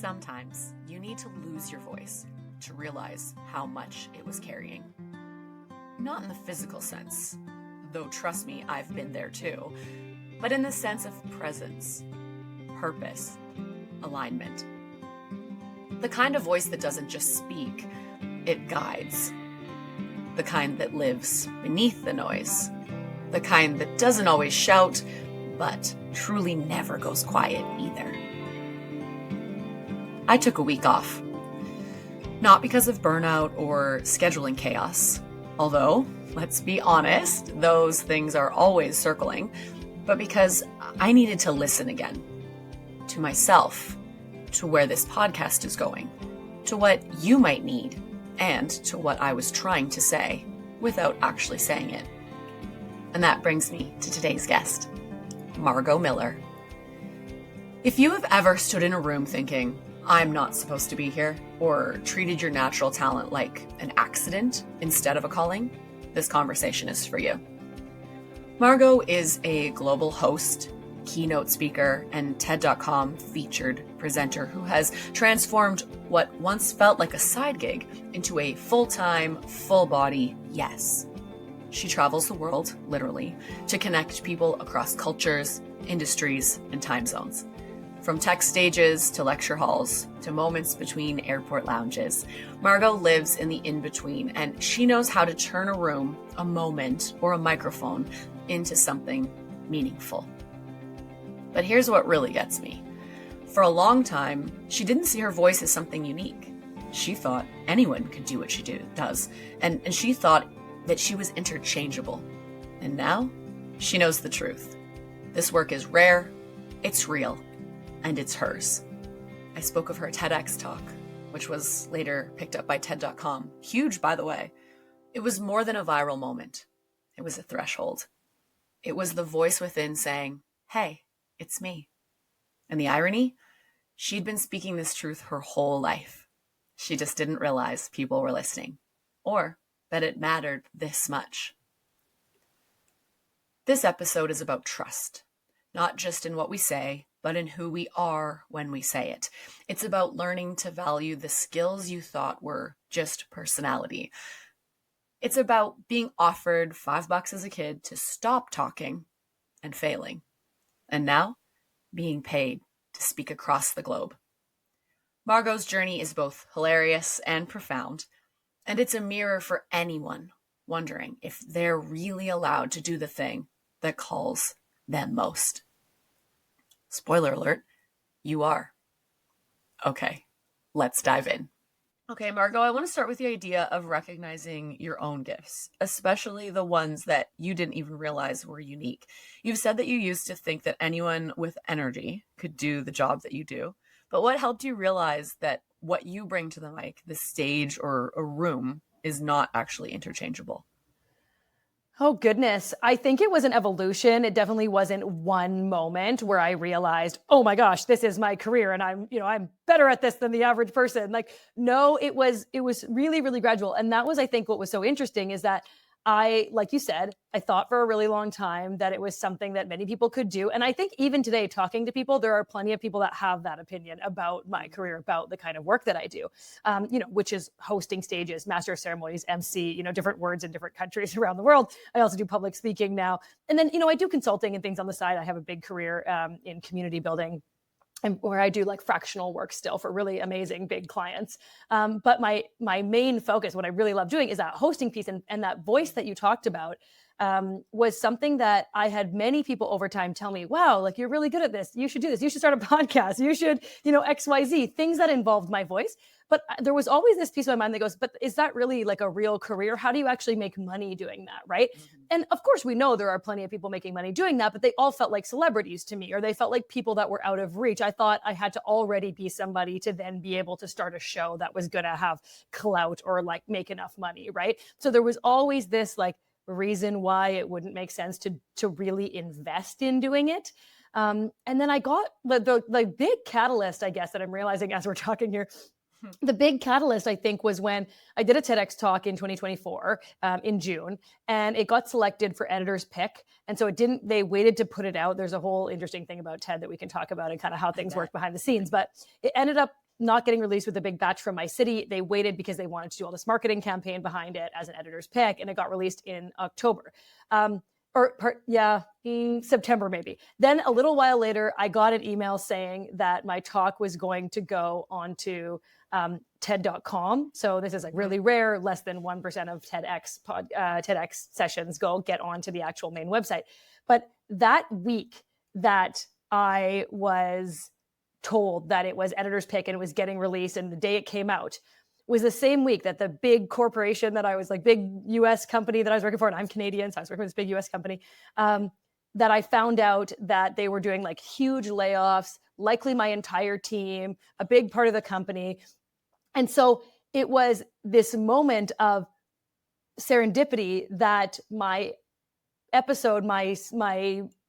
Sometimes you need to lose your voice to realize how much it was carrying. Not in the physical sense, though trust me, I've been there too, but in the sense of presence, purpose, alignment. The kind of voice that doesn't just speak, it guides. The kind that lives beneath the noise. The kind that doesn't always shout, but truly never goes quiet either. I took a week off. Not because of burnout or scheduling chaos, although, let's be honest, those things are always circling, but because I needed to listen again. To myself, to where this podcast is going, to what you might need, and to what I was trying to say without actually saying it. And that brings me to today's guest, Margaux Miller. If you have ever stood in a room thinking, I'm not supposed to be here, or treated your natural talent like an accident instead of a calling, this conversation is for you. Margaux is a global host, keynote speaker, and TED.com featured presenter who has transformed what once felt like a side gig into a full-time, full-body yes. She travels the world, literally, to connect people across cultures, industries, and time zones. From tech stages to lecture halls to moments between airport lounges, Margaux lives in the in-between, and she knows how to turn a room, a moment, or a microphone into something meaningful. But here's what really gets me. For a long time, she didn't see her voice as something unique. She thought anyone could do what she does, and she thought that she was interchangeable. And now, she knows the truth. This work is rare, it's real, and it's hers. I spoke of her TEDx talk, which was later picked up by TED.com. Huge, by the way. It was more than a viral moment. It was a threshold. It was the voice within saying, hey, it's me. And the irony? She'd been speaking this truth her whole life. She just didn't realize people were listening, or that it mattered this much. This episode is about trust, not just in what we say, but in who we are when we say it. It's about learning to value the skills you thought were just personality. It's about being offered $5 as a kid to stop talking and failing. And now, being paid to speak across the globe. Margaux's journey is both hilarious and profound, and it's a mirror for anyone wondering if they're really allowed to do the thing that calls them most. Spoiler alert, you are. Okay, let's dive in. Okay, Margaux, I want to start with the idea of recognizing your own gifts, especially the ones that you didn't even realize were unique. You've said that you used to think that anyone with energy could do the job that you do, but what helped you realize that what you bring to the mic, the stage or a room, is not actually interchangeable? Oh, goodness. I think it was an evolution. It definitely wasn't one moment where I realized, oh my gosh, this is my career and I'm better at this than the average person. No, it was really, really gradual. And that was, I think, what was so interesting is that like you said, I thought for a really long time that it was something that many people could do. And I think even today, talking to people, there are plenty of people that have that opinion about my career, about the kind of work that I do, which is hosting stages, master of ceremonies, MC, different words in different countries around the world. I also do public speaking now. And then, I do consulting and things on the side. I have a big career in community building, and where I do like fractional work still for really amazing big clients. But my main focus, what I really love doing, is that hosting piece, and that voice that you talked about was something that I had many people over time tell me, wow, like you're really good at this. You should do this. You should start a podcast. You should, XYZ, things that involved my voice. But there was always this piece of my mind that goes, but is that really like a real career? How do you actually make money doing that, right? Mm-hmm. And of course, we know there are plenty of people making money doing that, but they all felt like celebrities to me, or they felt like people that were out of reach. I thought I had to already be somebody to then be able to start a show that was going to have clout or like make enough money, right? So there was always this like reason why it wouldn't make sense to really invest in doing it. And then I got the big catalyst, I guess, that I'm realizing as we're talking here. The big catalyst, I think, was when I did a TEDx talk in 2024 in June, and it got selected for editor's pick. And so they waited to put it out. There's a whole interesting thing about TED that we can talk about and kind of how things work behind the scenes. But it ended up not getting released with a big batch from my city. They waited because they wanted to do all this marketing campaign behind it as an editor's pick, and it got released in October. September maybe. Then a little while later, I got an email saying that my talk was going to go onto TED.com. So this is like really rare. Less than 1% of TEDx sessions get onto the actual main website. But that week that I was told that it was editor's pick and it was getting released, and the day it came out was the same week that the big corporation that I was like, big US company that I was working for, and I'm Canadian, so I was working with this big US company, that I found out that they were doing like huge layoffs, likely my entire team, a big part of the company. And so it was this moment of serendipity that my episode, my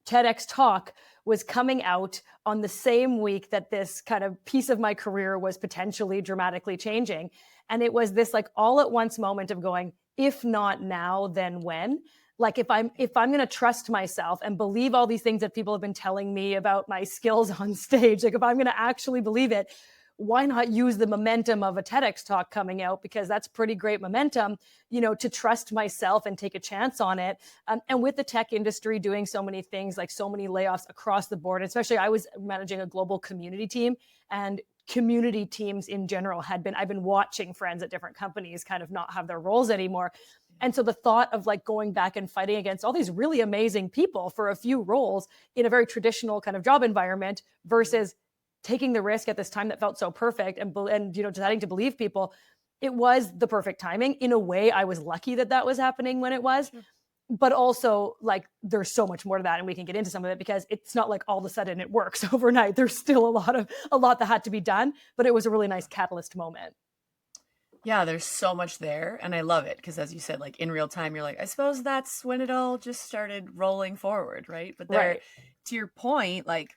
TEDx talk was coming out on the same week that this kind of piece of my career was potentially dramatically changing. And it was this like all at once moment of going, if not now, then when? Like if I'm going to trust myself and believe all these things that people have been telling me about my skills on stage, like if I'm going to actually believe it, why not use the momentum of a TEDx talk coming out? Because that's pretty great momentum, to trust myself and take a chance on it. And with the tech industry doing so many things, like so many layoffs across the board, especially I was managing a global community team, and community teams in general I've been watching friends at different companies kind of not have their roles anymore. And so the thought of like going back and fighting against all these really amazing people for a few roles in a very traditional kind of job environment versus taking the risk at this time that felt so perfect and deciding to believe people, it was the perfect timing. In a way, I was lucky that was happening when it was, but also like there's so much more to that, and we can get into some of it because it's not like all of a sudden it works overnight. There's still a lot that had to be done, but it was a really nice catalyst moment. Yeah, there's so much there, and I love it because, as you said, like in real time, you're like, I suppose that's when it all just started rolling forward, right? But there, Right. to your point, like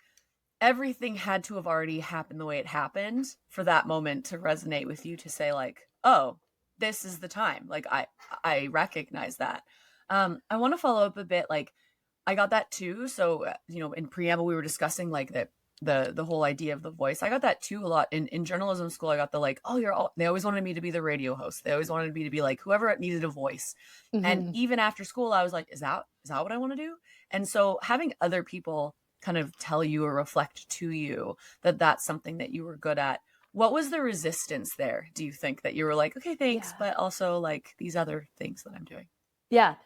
everything had to have already happened the way it happened for that moment to resonate with you to say like, oh, this is the time. Like I recognize that. I want to follow up a bit. Like I got that too. So, in preamble, we were discussing like the whole idea of the voice. I got that too a lot in journalism school. I got the like, oh, they always wanted me to be the radio host. They always wanted me to be like whoever needed a voice. Mm-hmm. And even after school, I was like, is that what I want to do? And so having other people kind of tell you or reflect to you that that's something that you were good at. What was the resistance there? Do you think that you were like, okay, thanks, but also like these other things that I'm doing? Yeah.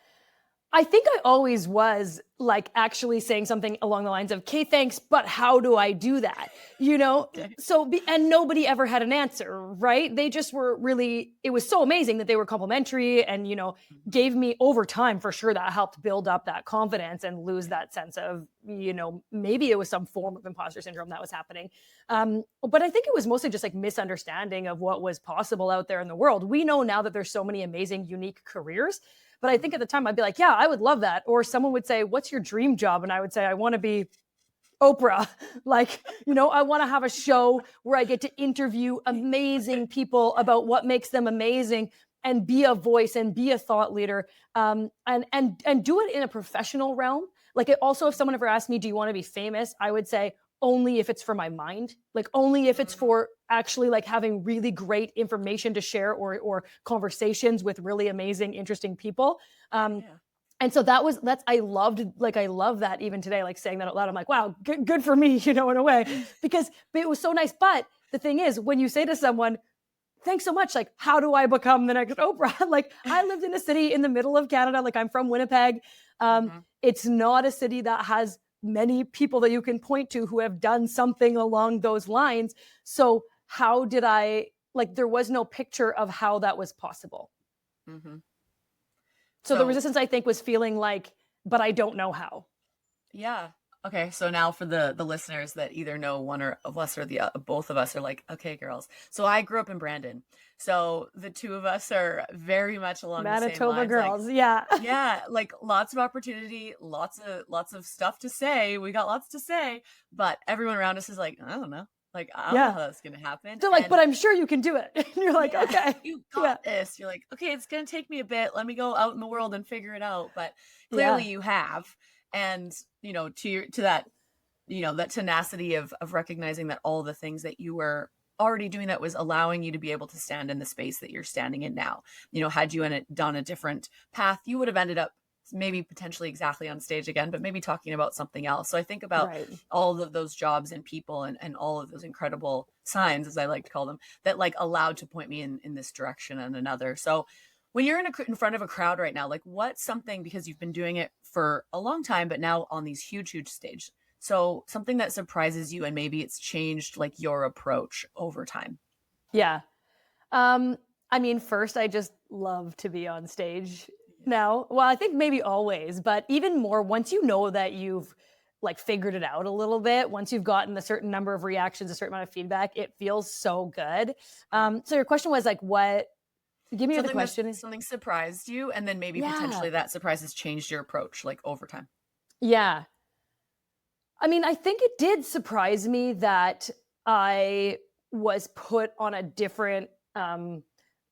I think I always was like actually saying something along the lines of, okay, thanks, but how do I do that? Okay. And nobody ever had an answer, right? They just were really, it was so amazing that they were complimentary and, gave me over time for sure that helped build up that confidence and lose that sense of, maybe it was some form of imposter syndrome that was happening. But I think it was mostly just like misunderstanding of what was possible out there in the world. We know now that there's so many amazing, unique careers. But I think at the time I'd be like, yeah, I would love that. Or someone would say, what's your dream job? And I would say, I want to be Oprah. Like, I want to have a show where I get to interview amazing people about what makes them amazing and be a voice and be a thought leader, and do it in a professional realm. Like if someone ever asked me, do you want to be famous? I would say, only if it's for my mind, like only if it's for actually like having really great information to share or conversations with really amazing, interesting people. And so I love that even today, like saying that out loud, I'm like, wow, good for me, in a way, because it was so nice. But the thing is, when you say to someone, thanks so much, like, how do I become the next Oprah? Like I lived in a city in the middle of Canada. Like I'm from Winnipeg. It's not a city that has many people that you can point to who have done something along those lines. So how did there was no picture of how that was possible. Mm-hmm. So the resistance, I think, was feeling like, but I don't know how. Yeah. Okay. So now for the listeners that either know one or of us or both of us are like, okay, girls. So I grew up in Brandon. So the two of us are very much along Manitoba the same lines. girls. Like, yeah. Yeah. Like lots of opportunity, lots of stuff to say. We got lots to say, but everyone around us is like, I don't know. Like, I don't know how that's going to happen. They're like, but I'm sure you can do it. And you're like, okay. You got this. You're like, okay, it's going to take me a bit. Let me go out in the world and figure it out. But clearly you have. And, to that, that tenacity of recognizing that all the things that you were already doing that was allowing you to be able to stand in the space that you're standing in now. Had you done a different path, you would have ended up maybe potentially exactly on stage again, but maybe talking about something else. So I think about Right. all of those jobs and people and all of those incredible signs, as I like to call them, that like allowed to point me in this direction and another. So when you're in front of a crowd right now, like what's something, because you've been doing it for a long time, but now on these huge stage. So something that surprises you and maybe it's changed like your approach over time. Yeah. Um, I mean, first, I just love to be on stage Yeah. now. Well, I think maybe always, but even more once you know that you've like figured it out a little bit, once you've gotten a certain number of reactions, a certain amount of feedback, it feels so good. Yeah. So your question was like, what? Give me the question. Something surprised you, and then maybe Yeah. potentially that surprise has changed your approach like over time. Yeah. I mean, I think it did surprise me that I was put on a different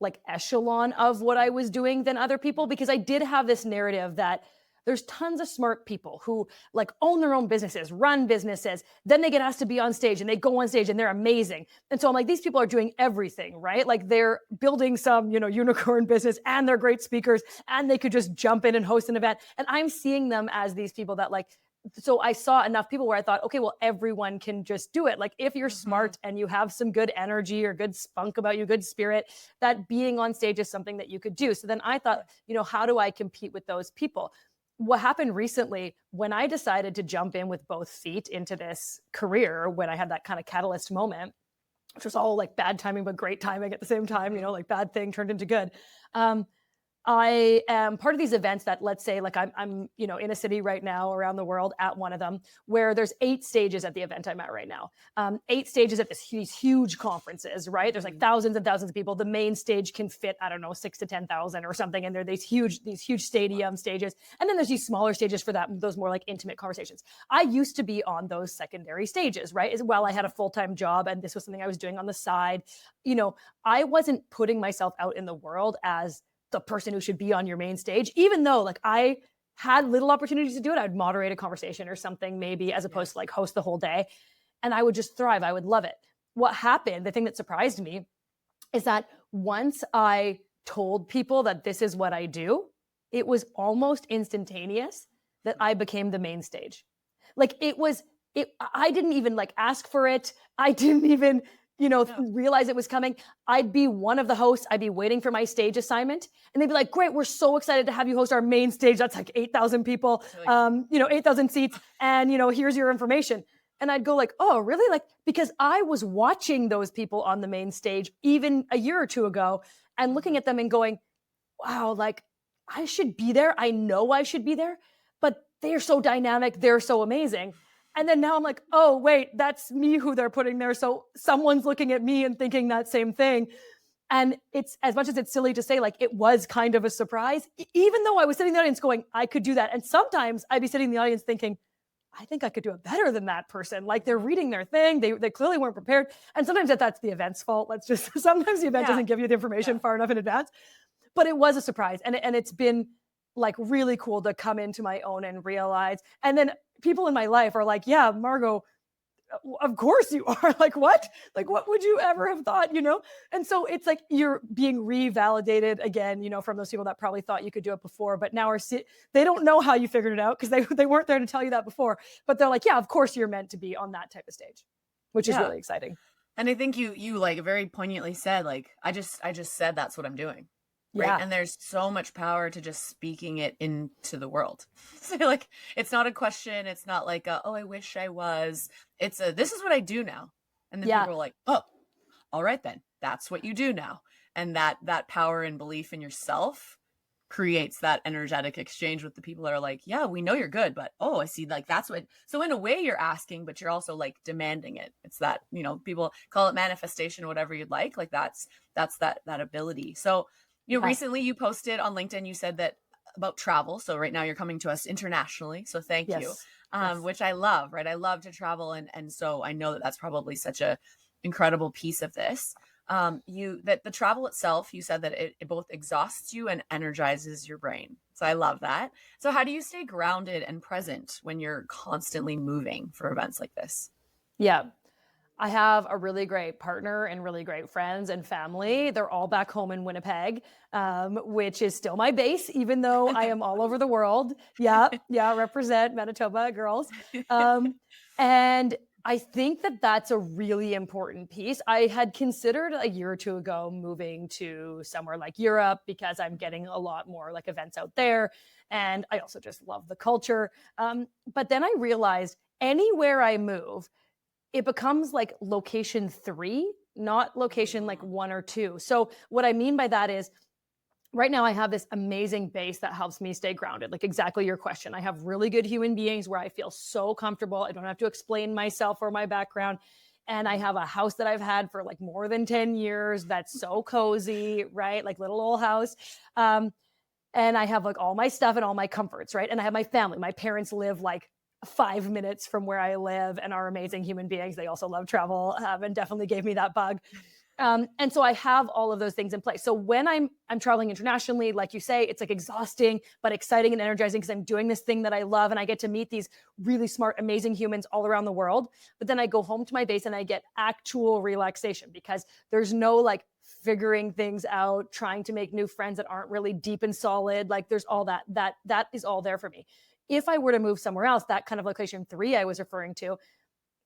like echelon of what I was doing than other people because I did have this narrative that there's tons of smart people who like own their own businesses, run businesses, then they get asked to be on stage and they go on stage and they're amazing. And so I'm like, these people are doing everything, right? Like they're building some, unicorn business and they're great speakers and they could just jump in and host an event. And I'm seeing them as these people that like so I saw enough people where I thought, okay, well, everyone can just do it. Like if you're Mm-hmm. smart and you have some good energy or good spunk about you, good spirit, that being on stage is something that you could do. So then I thought, how do I compete with those people? What happened recently when I decided to jump in with both feet into this career, when I had that kind of catalyst moment, which was all like bad timing, but great timing at the same time, Mm-hmm. like bad thing turned into good. Um, I am part of these events that, let's say, like I'm, in a city right now around the world at one of them where there's 8 stages at the event I'm at right now. 8 stages at these huge conferences, right? There's like Mm-hmm. thousands and thousands of people. The main stage can fit, I don't know, 6 to 10,000 or something. And there are these huge Wow. stadium stages. And then there's these smaller stages for those more like intimate conversations. I used to be on those secondary stages, right? As well, I had a full-time job and this was something I was doing on the side. I wasn't putting myself out in the world as the person who should be on your main stage, even though like I had little opportunities to do it. I'd moderate a conversation or something, maybe, as opposed to Yes. like host the whole day. And I would just thrive. I would love it. What happened, the thing that surprised me, is that once I told people that this is what I do, it was almost instantaneous that I became the main stage. Like I didn't even like ask for it. I didn't even, No. realize it was coming. I'd be one of the hosts. I'd be waiting for my stage assignment. And they'd be like, great, we're so excited to have you host our main stage. That's like 8,000 people, You're like, 8,000 seats. And, here's your information. And I'd go like, oh, really? Like, because I was watching those people on the main stage even a year or two ago and looking mm-hmm. at them and going, wow, like I should be there. I know I should be there, but they're so dynamic. They're so amazing. And then now I'm like, oh, wait, that's me who they're putting there. So someone's looking at me and thinking that same thing. And it's, as much as it's silly to say, like it was kind of a surprise, even though I was sitting in the audience going, I could do that. And sometimes I'd be sitting in the audience thinking, I think I could do it better than that person. Like they're Mm-hmm. reading their thing. They clearly weren't prepared. And sometimes that's the event's fault. Sometimes the event Yeah. doesn't give you the Yeah. information far enough in advance. But it was a surprise. And it's been like really cool to come into my own and realize. And then people in my life are like, yeah, Margaux, of course you are. Like what? Like what would you ever have thought? And so it's like you're being revalidated again, from those people that probably thought you could do it before, but now they don't know how you figured it out because they weren't there to tell you that before. But they're like, yeah, of course you're meant to be on that type of stage, which is Yeah. really exciting. And I think you like very poignantly said, like, I just said that's what I'm doing. Right. Yeah. And there's so much power to just speaking it into the world. So like it's not a question. It's not like oh, I wish I was. It's this is what I do now. And then Yeah. people are like, oh, all right then. That's what you do now. And that power and belief in yourself creates that energetic exchange with the people that are like, yeah, we know you're good, but oh, I see, like that's what. So in a way you're asking, but you're also like demanding it. It's that, people call it manifestation, whatever you'd like that ability. So Yeah. recently you posted on LinkedIn, you said that about travel. So right now you're coming to us internationally, so thank you. Yes. Yes. Which I love, right? I love to travel, and so I know that that's probably such a incredible piece of this. That the travel itself, you said that it both exhausts you and energizes your brain. So I love that. So how do you stay grounded and present when you're constantly moving for events like this? Yeah. I have a really great partner and really great friends and family. They're all back home in Winnipeg, which is still my base, even though I am all over the world. Yeah, yeah, represent Manitoba girls. Um, and I think that that's a really important piece. I had considered a year or two ago moving to somewhere like Europe because I'm getting a lot more like events out there. And I also just love the culture. But then I realized anywhere I move, it becomes like location 3, not location like Mm, 1 or 2. So what I mean by that is right now I have this amazing base that helps me stay grounded. Like exactly your question. I have really good human beings where I feel so comfortable. I don't have to explain myself or my background. And I have a house that I've had for like more than 10 years that's so cozy, right? Like little old house. Um, and I have like all my stuff and all my comforts, right? And I have my family. My parents live like 5 minutes from where I live and are amazing human beings. They also love travel, and definitely gave me that bug. And so I have all of those things in place. So when I'm traveling internationally, like you say, it's like exhausting but exciting and energizing because I'm doing this thing that I love and I get to meet these really smart, amazing humans all around the world. But then I go home to my base and I get actual relaxation because there's no like figuring things out, trying to make new friends that aren't really deep and solid. Like there's all that is all there for me. If I were to move somewhere else, that kind of location 3 I was referring to,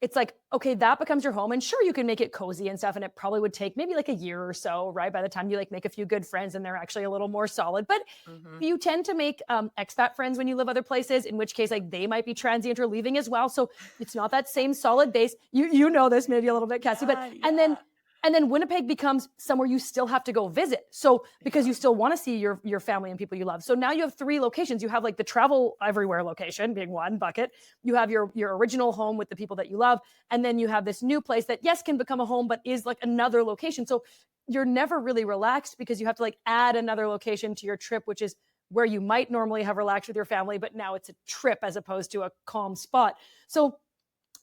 it's like, okay, that becomes your home. And sure, you can make it cozy and stuff. And it probably would take maybe like a year or so, right? By the time you like make a few good friends and they're actually a little more solid. But mhm. you tend to make expat friends when you live other places, in which case like they might be transient or leaving as well. So it's not that same solid base. You know this maybe a little bit, Cassie, but Yeah, and then yeah, and then Winnipeg becomes somewhere you still have to go visit. So because yeah. you still want to see your family and people you love. So now you have 3 locations. You have like the travel everywhere location being one bucket. You have your original home with the people that you love, and then you have this new place that yes can become a home but is like another location. So you're never really relaxed because you have to like add another location to your trip, which is where you might normally have relaxed with your family, but now it's a trip as opposed to a calm spot. So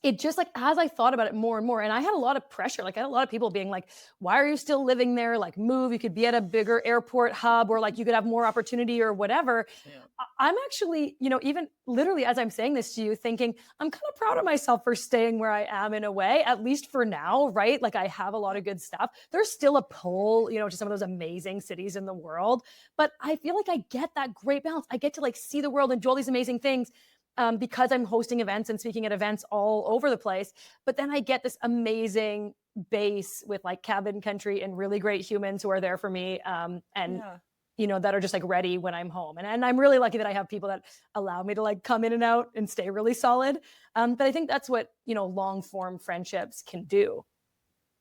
it just like as I thought about it more and more, and I had a lot of pressure. Like I had a lot of people being like, "Why are you still living there? Like move. You could be at a bigger airport hub, or like you could have more opportunity, or whatever." Yeah. I'm actually, even literally as I'm saying this to you, thinking I'm kind of proud of myself for staying where I am in a way, at least for now, right? Like I have a lot of good stuff. There's still a pull, to some of those amazing cities in the world, but I feel like I get that great balance. I get to like see the world and do all these amazing things because I'm hosting events and speaking at events all over the place. But then I get this amazing base with like cabin country and really great humans who are there for me, and Yeah. that are just like ready when I'm home. And I'm really lucky that I have people that allow me to like come in and out and stay really solid. But I think that's what long form friendships can do.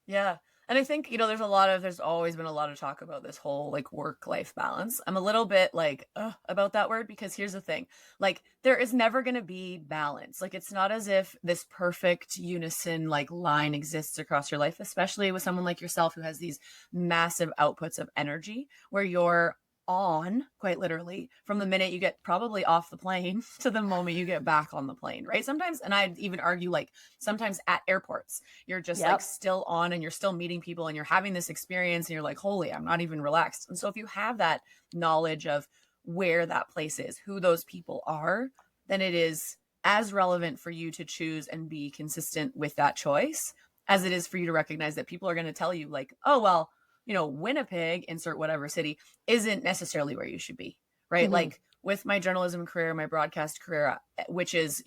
Yeah. And I think, there's always been a lot of talk about this whole like work life balance. I'm a little bit like, about that word because here's the thing, like, there is never going to be balance. Like, it's not as if this perfect unison like line exists across your life, especially with someone like yourself who has these massive outputs of energy where you're on quite literally from the minute you get probably off the plane to the moment you get back on the plane, right? Sometimes, and I'd even argue like sometimes at airports you're just like Yep. still on and you're still meeting people and you're having this experience and you're like, holy, I'm not even relaxed. And so if you have that knowledge of where that place is, who those people are, then it is as relevant for you to choose and be consistent with that choice as it is for you to recognize that people are going to tell you like, oh, well, Winnipeg, insert whatever city, isn't necessarily where you should be, right? Hmm. Like with my journalism career, my broadcast career, which is,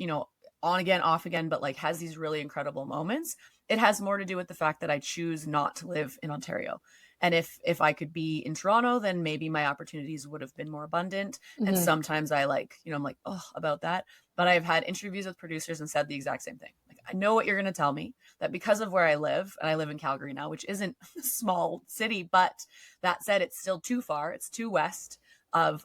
on again, off again, but like has these really incredible moments. It has more to do with the fact that I choose not to live in Ontario. And if I could be in Toronto, then maybe my opportunities would have been more abundant. And Hmm. sometimes I like, I'm like, oh, about that. But I've had interviews with producers and said the exact same thing. Like, I know what you're going to tell me, that because of where I live, and I live in Calgary now, which isn't a small city, but that said, it's still too far. It's too west of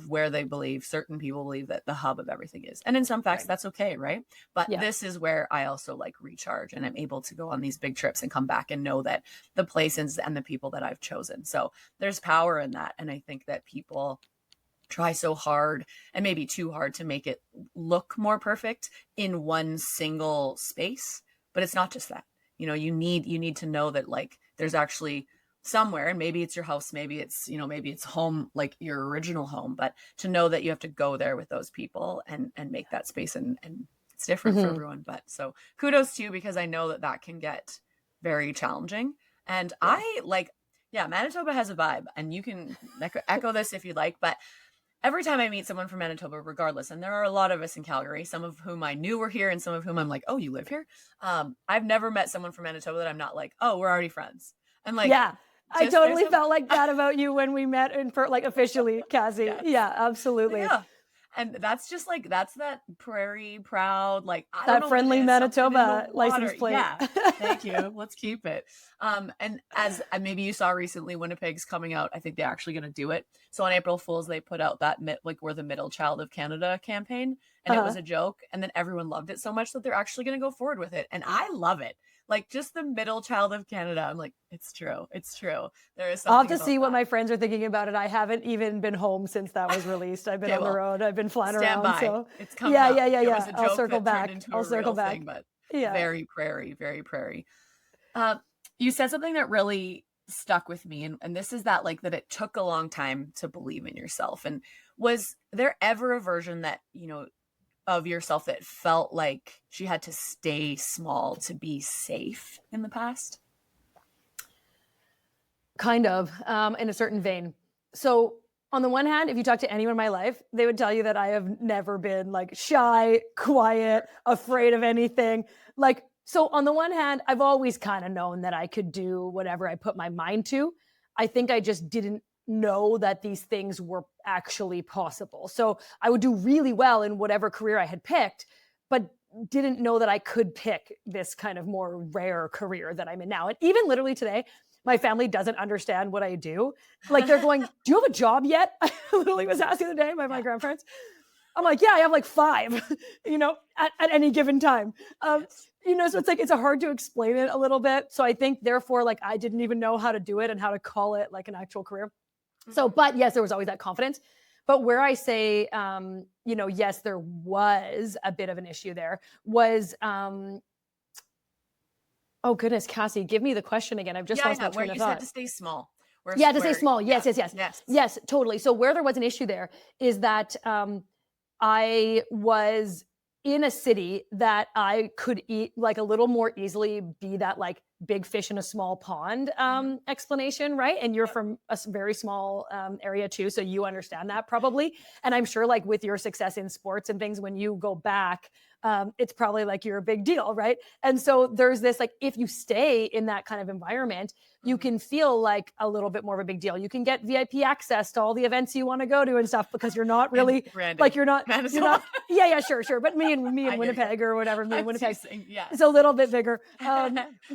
where they believe certain people believe that the hub of everything is. And in some facts Right. that's okay, right? But Yeah. this is where I also like recharge and I'm able to go on these big trips and come back and know that the places and the people that I've chosen. So there's power in that. And I think that people try so hard and maybe too hard to make it look more perfect in one single space, but it's not just that. You need to know that like there's actually somewhere, and maybe it's your house, maybe it's maybe it's home, like your original home, but to know that you have to go there with those people and make that space and It's different for everyone, but so kudos to you, because I know that that can get very challenging. And Yeah. I like, yeah, Manitoba has a vibe, and you can echo this if you'd like, but every time I meet someone from Manitoba, regardless, and there are a lot of us in Calgary, some of whom I knew were here and some of whom I'm like, oh, you live here? I've never met someone from Manitoba that I'm not like, oh, we're already friends. And like, Yeah. I just there's totally a, felt like that about you when we met in for like officially, Cassie. yes. Yeah, absolutely. Yeah. And that's just like, that's that prairie proud, like, I don't That know what it friendly is, something in the Manitoba license water. plate. Yeah. Thank you. Let's keep it. And as maybe you saw recently, Winnipeg's coming out. I think they're actually going to do it. So on April Fools, they put out that like, we're the middle child of Canada campaign, and it was a joke. And then everyone loved it so much that they're actually going to go forward with it. And I love it. Like, just the middle child of Canada. I'm like, it's true. It's true. There is something. I'll have to see about what that. my friends are thinking about it. I haven't even been home since that was released. I've been Okay, on the well, road. I've been flying stand around. by. So It's coming yeah, up. yeah, yeah, It was yeah. a I'll joke circle that back. turned into I'll a circle real back. thing, but Yeah. very prairie, very prairie. You said something that really stuck with me, and this is that, like, that it took a long time to believe in yourself. And was there ever a version that, you know, of yourself that felt like she had to stay small to be safe in the past? Kind of, in a certain vein. So on the one hand, if you talk to anyone in my life, they would tell you that I have never been like shy, quiet, afraid of anything. Like, so on the one hand, I've always kind of known that I could do whatever I put my mind to. I think I just didn't know that these things were actually possible. So I would do really well in whatever career I had picked, but didn't know that I could pick this kind of more rare career that I'm in now. And even literally today, my family doesn't understand what I do. Like, they're going, do you have a job yet? I literally was asked the other day by my grandparents. I'm like, yeah, I have like 5, at any given time. So it's like, it's hard to explain it a little bit. So I think therefore, like, I didn't even know how to do it and how to call it like an actual career. So, but yes, there was always that confidence. But where I say, yes, there was a bit of an issue there was, oh goodness, Cassie, give me the question again. I've just lost my Where train of you said thought. to stay small. To stay small. Yes, yes, totally. So where there was an issue there is that I was in a city that I could eat like a little more easily be that like big fish in a small pond explanation, right? And you're from a very small area too, so you understand that probably. And I'm sure like with your success in sports and things, when you go back, it's probably like you're a big deal, right? And so there's this like, if you stay in that kind of environment, you can feel like a little bit more of a big deal. You can get VIP access to all the events you want to go to and stuff because you're not really like you're not. Yeah, sure. But me and Winnipeg or whatever, me and Winnipeg, it's a little bit bigger.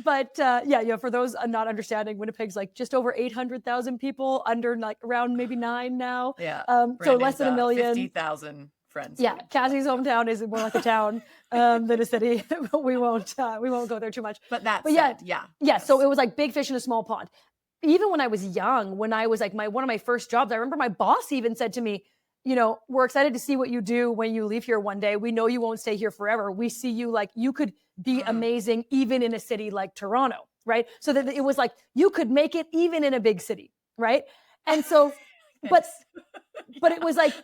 But for those not understanding, Winnipeg's like just over 800,000 people, under like around maybe 9 now. Yeah. So less than 1 million. 50,000 friends. Yeah, Cassie's hometown is more like a town than a city. we won't go there too much. But yeah. So it was like big fish in a small pond. Even when I was young, when I was like one of my first jobs, I remember my boss even said to me, we're excited to see what you do when you leave here one day. We know you won't stay here forever. We see you like you could be amazing even in a city like Toronto, right? So that it was like you could make it even in a big city, right? And so, but it was like,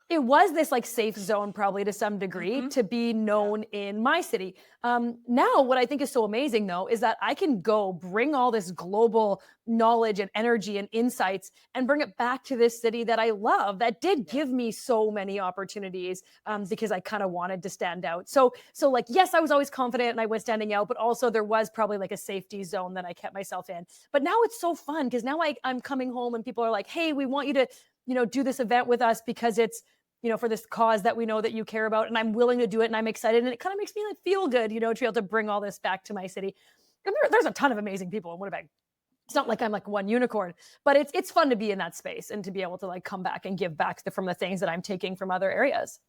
it was this like safe zone probably to some degree to be known in my city. Now, what I think is so amazing though, is that I can go bring all this global knowledge and energy and insights and bring it back to this city that I love, that did give me so many opportunities because I kind of wanted to stand out. So like, yes, I was always confident and I was standing out, but also there was probably like a safety zone that I kept myself in. But now it's so fun because now I'm coming home and people are like, hey, we want you to, do this event with us because it's, for this cause that we know that you care about, and I'm willing to do it and I'm excited. And it kind of makes me like feel good, to be able to bring all this back to my city. And there's a ton of amazing people in Winnipeg. It's not like I'm like one unicorn, but it's fun to be in that space and to be able to like come back and give back from the things that I'm taking from other areas.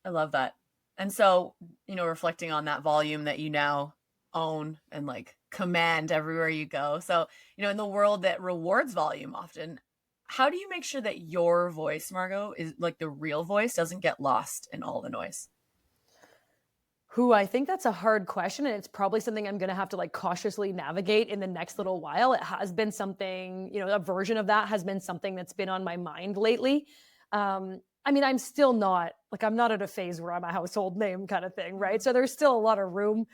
I love that. And so, reflecting on that volume that you now own and like command everywhere you go. So, in the world that rewards volume often, how do you make sure that your voice, Margaux, is like the real voice, doesn't get lost in all the noise? I think that's a hard question. And it's probably something I'm going to have to like cautiously navigate in the next little while. It has been something, a version of that has been something that's been on my mind lately. I mean, I'm still not like, I'm not at a phase where I'm a household name kind of thing, right? Mhm. So there's still a lot of room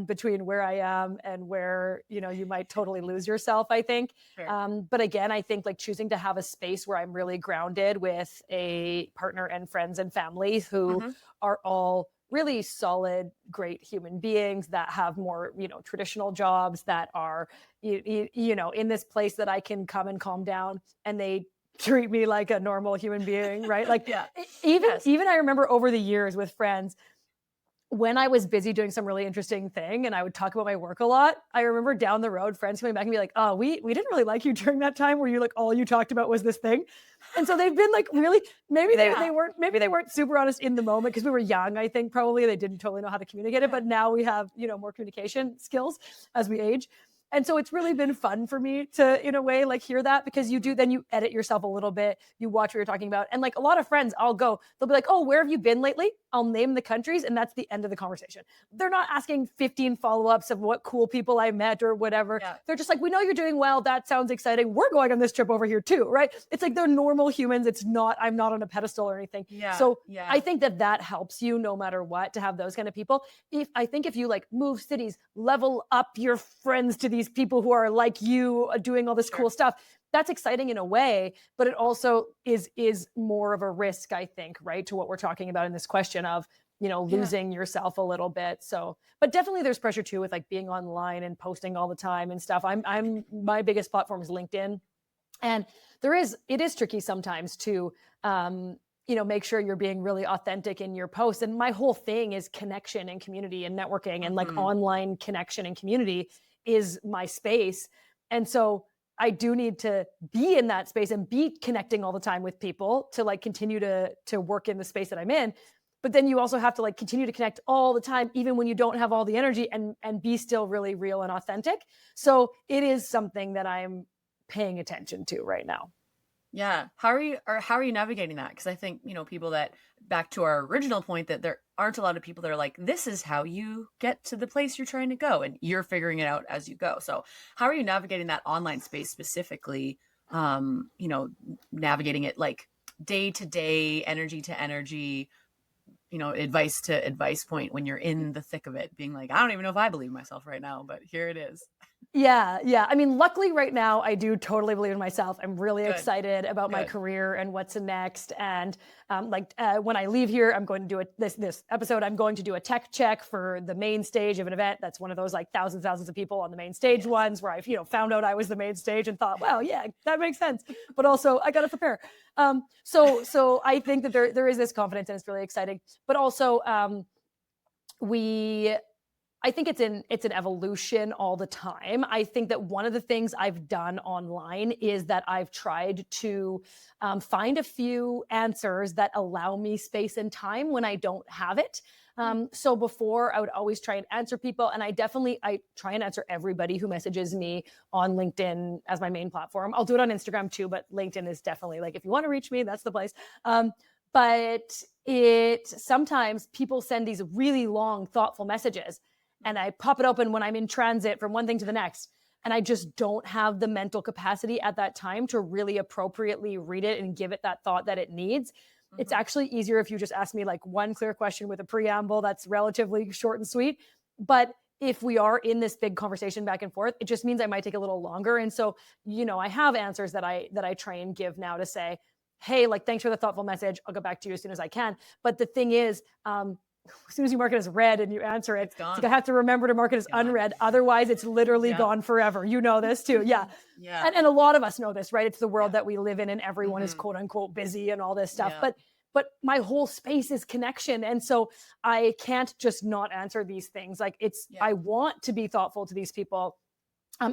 between where I am and where, you know, you might totally lose yourself, I think. Fair. But again, I think like choosing to have a space where I'm really grounded with a partner and friends and family who Mhm. are all really solid, great human beings that have more, you know, traditional jobs that are, you know, in this place that I can come and calm down, and they treat me like a normal human being, right? Like Yeah. even Yes. even I remember over the years with friends when I was busy doing some really interesting thing and I would talk about my work a lot. I remember down the road friends coming back and be like, "Oh, we didn't really like you during that time where you like all you talked about was this thing." And so they've been like really Yeah. maybe they weren't super honest in the moment because we were young, I think probably they didn't totally know how to communicate it, Yeah. but now we have, you know, more communication skills as we age. And so it's really been fun for me to, in a way, like hear that because you do, Mhm. then you edit yourself a little bit, you watch what you're talking about. And like a lot of friends, they'll be like, "Oh, where have you been lately?" I'll name the countries, and that's the end of the conversation. They're not asking 15 follow ups of what cool people I met or whatever. Yeah. They're just like, "We know you're doing well. That sounds exciting. We're going on this trip over here too." Right. It's like they're normal humans. I'm not on a pedestal or anything. Yeah. So I Yeah. think that that helps you no matter what to have those kind of people. If you like move cities, level up your friends to these people who are like you, doing all this Sure. cool stuff, that's exciting in a way, but it also is more of a risk, I think, right, to what we're talking about in this question of, you know, Yeah. losing yourself a little bit. So, but definitely there's pressure too with like being online and posting all the time and stuff. I'm my biggest platform is LinkedIn, and it is tricky sometimes to you know, make sure you're being really authentic in your posts. And my whole thing is connection and community and networking, and like Mhm. online connection and community is my space. And so I do need to be in that space and be connecting all the time with people to like continue to work in the space that I'm in. But then you also have to like continue to connect all the time even when you don't have all the energy, and be still really real and authentic. So it is something that I'm paying attention to right now. Yeah. How are you navigating that? Because I think, you know, people that back to our original point that there aren't a lot of people that are like, this is how you get to the place you're trying to go, and you're figuring it out as you go. So how are you navigating that online space specifically? You know, navigating it like day to day, energy to energy, you know, advice to advice point when you're in the thick of it, being like, I don't even know if I believe myself right now, but here it is. Yeah, yeah. I mean, luckily right now I do totally believe in myself. I'm really Good. excited about my Good. career and what's next. And when I leave here, I'm going to do this episode. I'm going to do a tech check for the main stage of an event. That's one of those like thousands of people on the main stage Yes. ones where I've, you know, found out I was the main stage and thought, well, yeah, that makes sense. But also I got to prepare. So I think that there is this confidence and it's really exciting. But also we I think it's an evolution all the time. I think that one of the things I've done online is that I've tried to find a few answers that allow me space and time when I don't have it. Mm. So before I would always try and answer people, and I try and answer everybody who messages me on LinkedIn as my main platform. I'll do it on Instagram too, but LinkedIn is definitely like if you want to reach me, that's the place. But it sometimes people send these really long, thoughtful messages and I pop it open when I'm in transit from one thing to the next. And I just don't have the mental capacity at that time to really appropriately read it and give it that thought that it needs. It's Mhm. actually easier if you just ask me like one clear question with a preamble that's relatively short and sweet. But if we are in this big conversation back and forth, it just means I might take a little longer. And so, you know, I have answers that I try and give now to say, hey, like, thanks for the thoughtful message. I'll get back to you as soon as I can. But the thing is, as soon as you mark it as read and you answer it, It's it's like gone. I have to remember to mark it as Gone. unread. Otherwise, it's literally Yeah. gone forever. You know this too. Yeah. Yeah. And a lot of us know this, right? It's the world Yeah. that we live in and everyone is Mhm. quote unquote busy and all this stuff. Yeah. But my whole space is connection. And so I can't just not answer these things. Like Yeah. I want to be thoughtful to these people.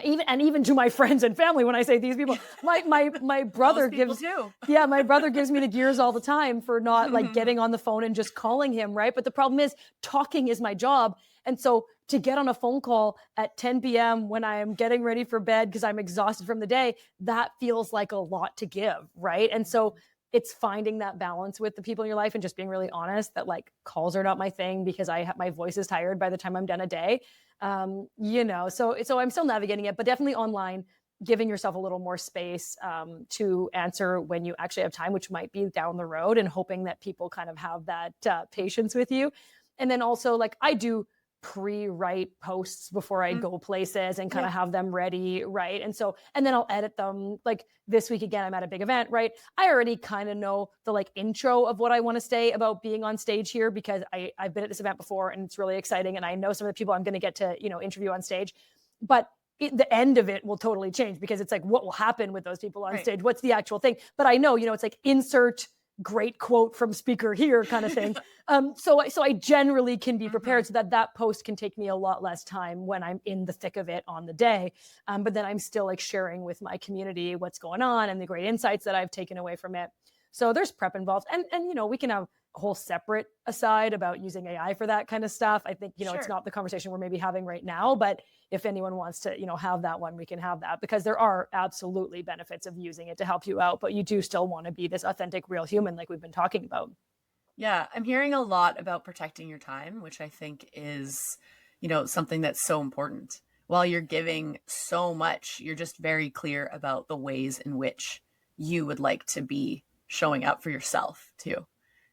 Even to my friends and family, when I say these people, my Those brother people gives, too. yeah, my brother gives me the gears all the time for not like getting on the phone and just calling him, right? But the problem is talking is my job. And so to get on a phone call at 10 p.m. when I am getting ready for bed because I'm exhausted from the day, that feels like a lot to give, right? And so it's finding that balance with the people in your life and just being really honest that like calls are not my thing because my voice is tired by the time I'm done a day. You know, so I'm still navigating it, but definitely online. giving yourself a little more space to answer when you actually have time, which might be down the road, and hoping that people kind of have that patience with you. And then also, like, I do pre-write posts before I go places and kind of have them ready, right? And so, and then I'll edit them. Like this week again, I'm at a big event, right? I already kind of know the like intro of what I want to say about being on stage here, because I've been at this event before and it's really exciting, and I know some of the people I'm going to get to, you know, interview on stage. But the end of it will totally change, because it's like, what will happen with those people on stage? What's the actual thing? But I know, you know, it's like insert great quote from speaker here kind of thing. So I generally can be prepared so that post can take me a lot less time when I'm in the thick of it on the day. But then I'm still like sharing with my community what's going on and the great insights that I've taken away from it. So there's prep involved. And you know, we can have a whole separate aside about using AI for that kind of stuff. I think, you know, it's not the conversation we're maybe having right now, but if anyone wants to, you know, have that one, we can have that, because there are absolutely benefits of using it to help you out, but you do still want to be this authentic, real human like we've been talking about. Yeah, I'm hearing a lot about protecting your time, which I think is, you know, something that's so important. While you're giving so much, you're just very clear about the ways in which you would like to be showing up for yourself too.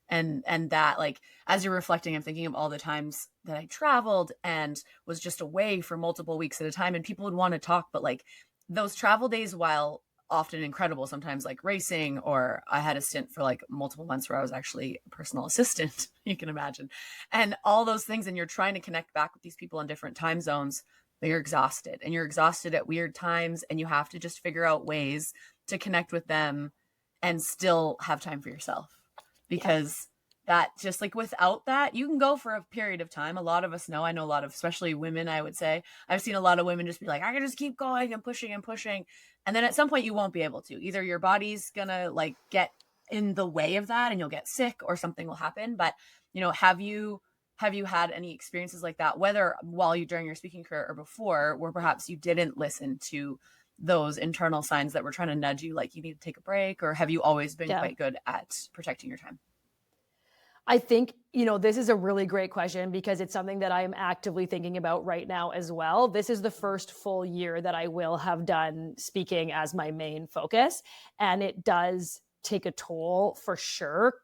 And that, like, as you're reflecting, I'm thinking of all the times that I traveled and was just away for multiple weeks at a time, and people would want to talk, but like those travel days, while often incredible, sometimes like racing, or I had a stint for like multiple months where I was actually a personal assistant, you can imagine, and all those things, and you're trying to connect back with these people in different time zones, but you're exhausted, and you're exhausted at weird times, and you have to just figure out ways to connect with them and still have time for yourself. Because that, just like, without that, you can go for a period of time. A lot of us know, I know a lot of, especially women, I would say, I've seen a lot of women just be like, I can just keep going and pushing and pushing. And then at some point you won't be able to. Either your body's gonna like get in the way of that and you'll get sick, or something will happen. But, you know, have you had any experiences like that, whether while you, during your speaking career or before, where perhaps you didn't listen to those internal signs that were trying to nudge you, like you need to take a break? Or have you always been quite good at protecting your time? I think, you know, this is a really great question, because it's something that I am actively thinking about right now as well. This is the first full year that I will have done speaking as my main focus. And it does take a toll for sure,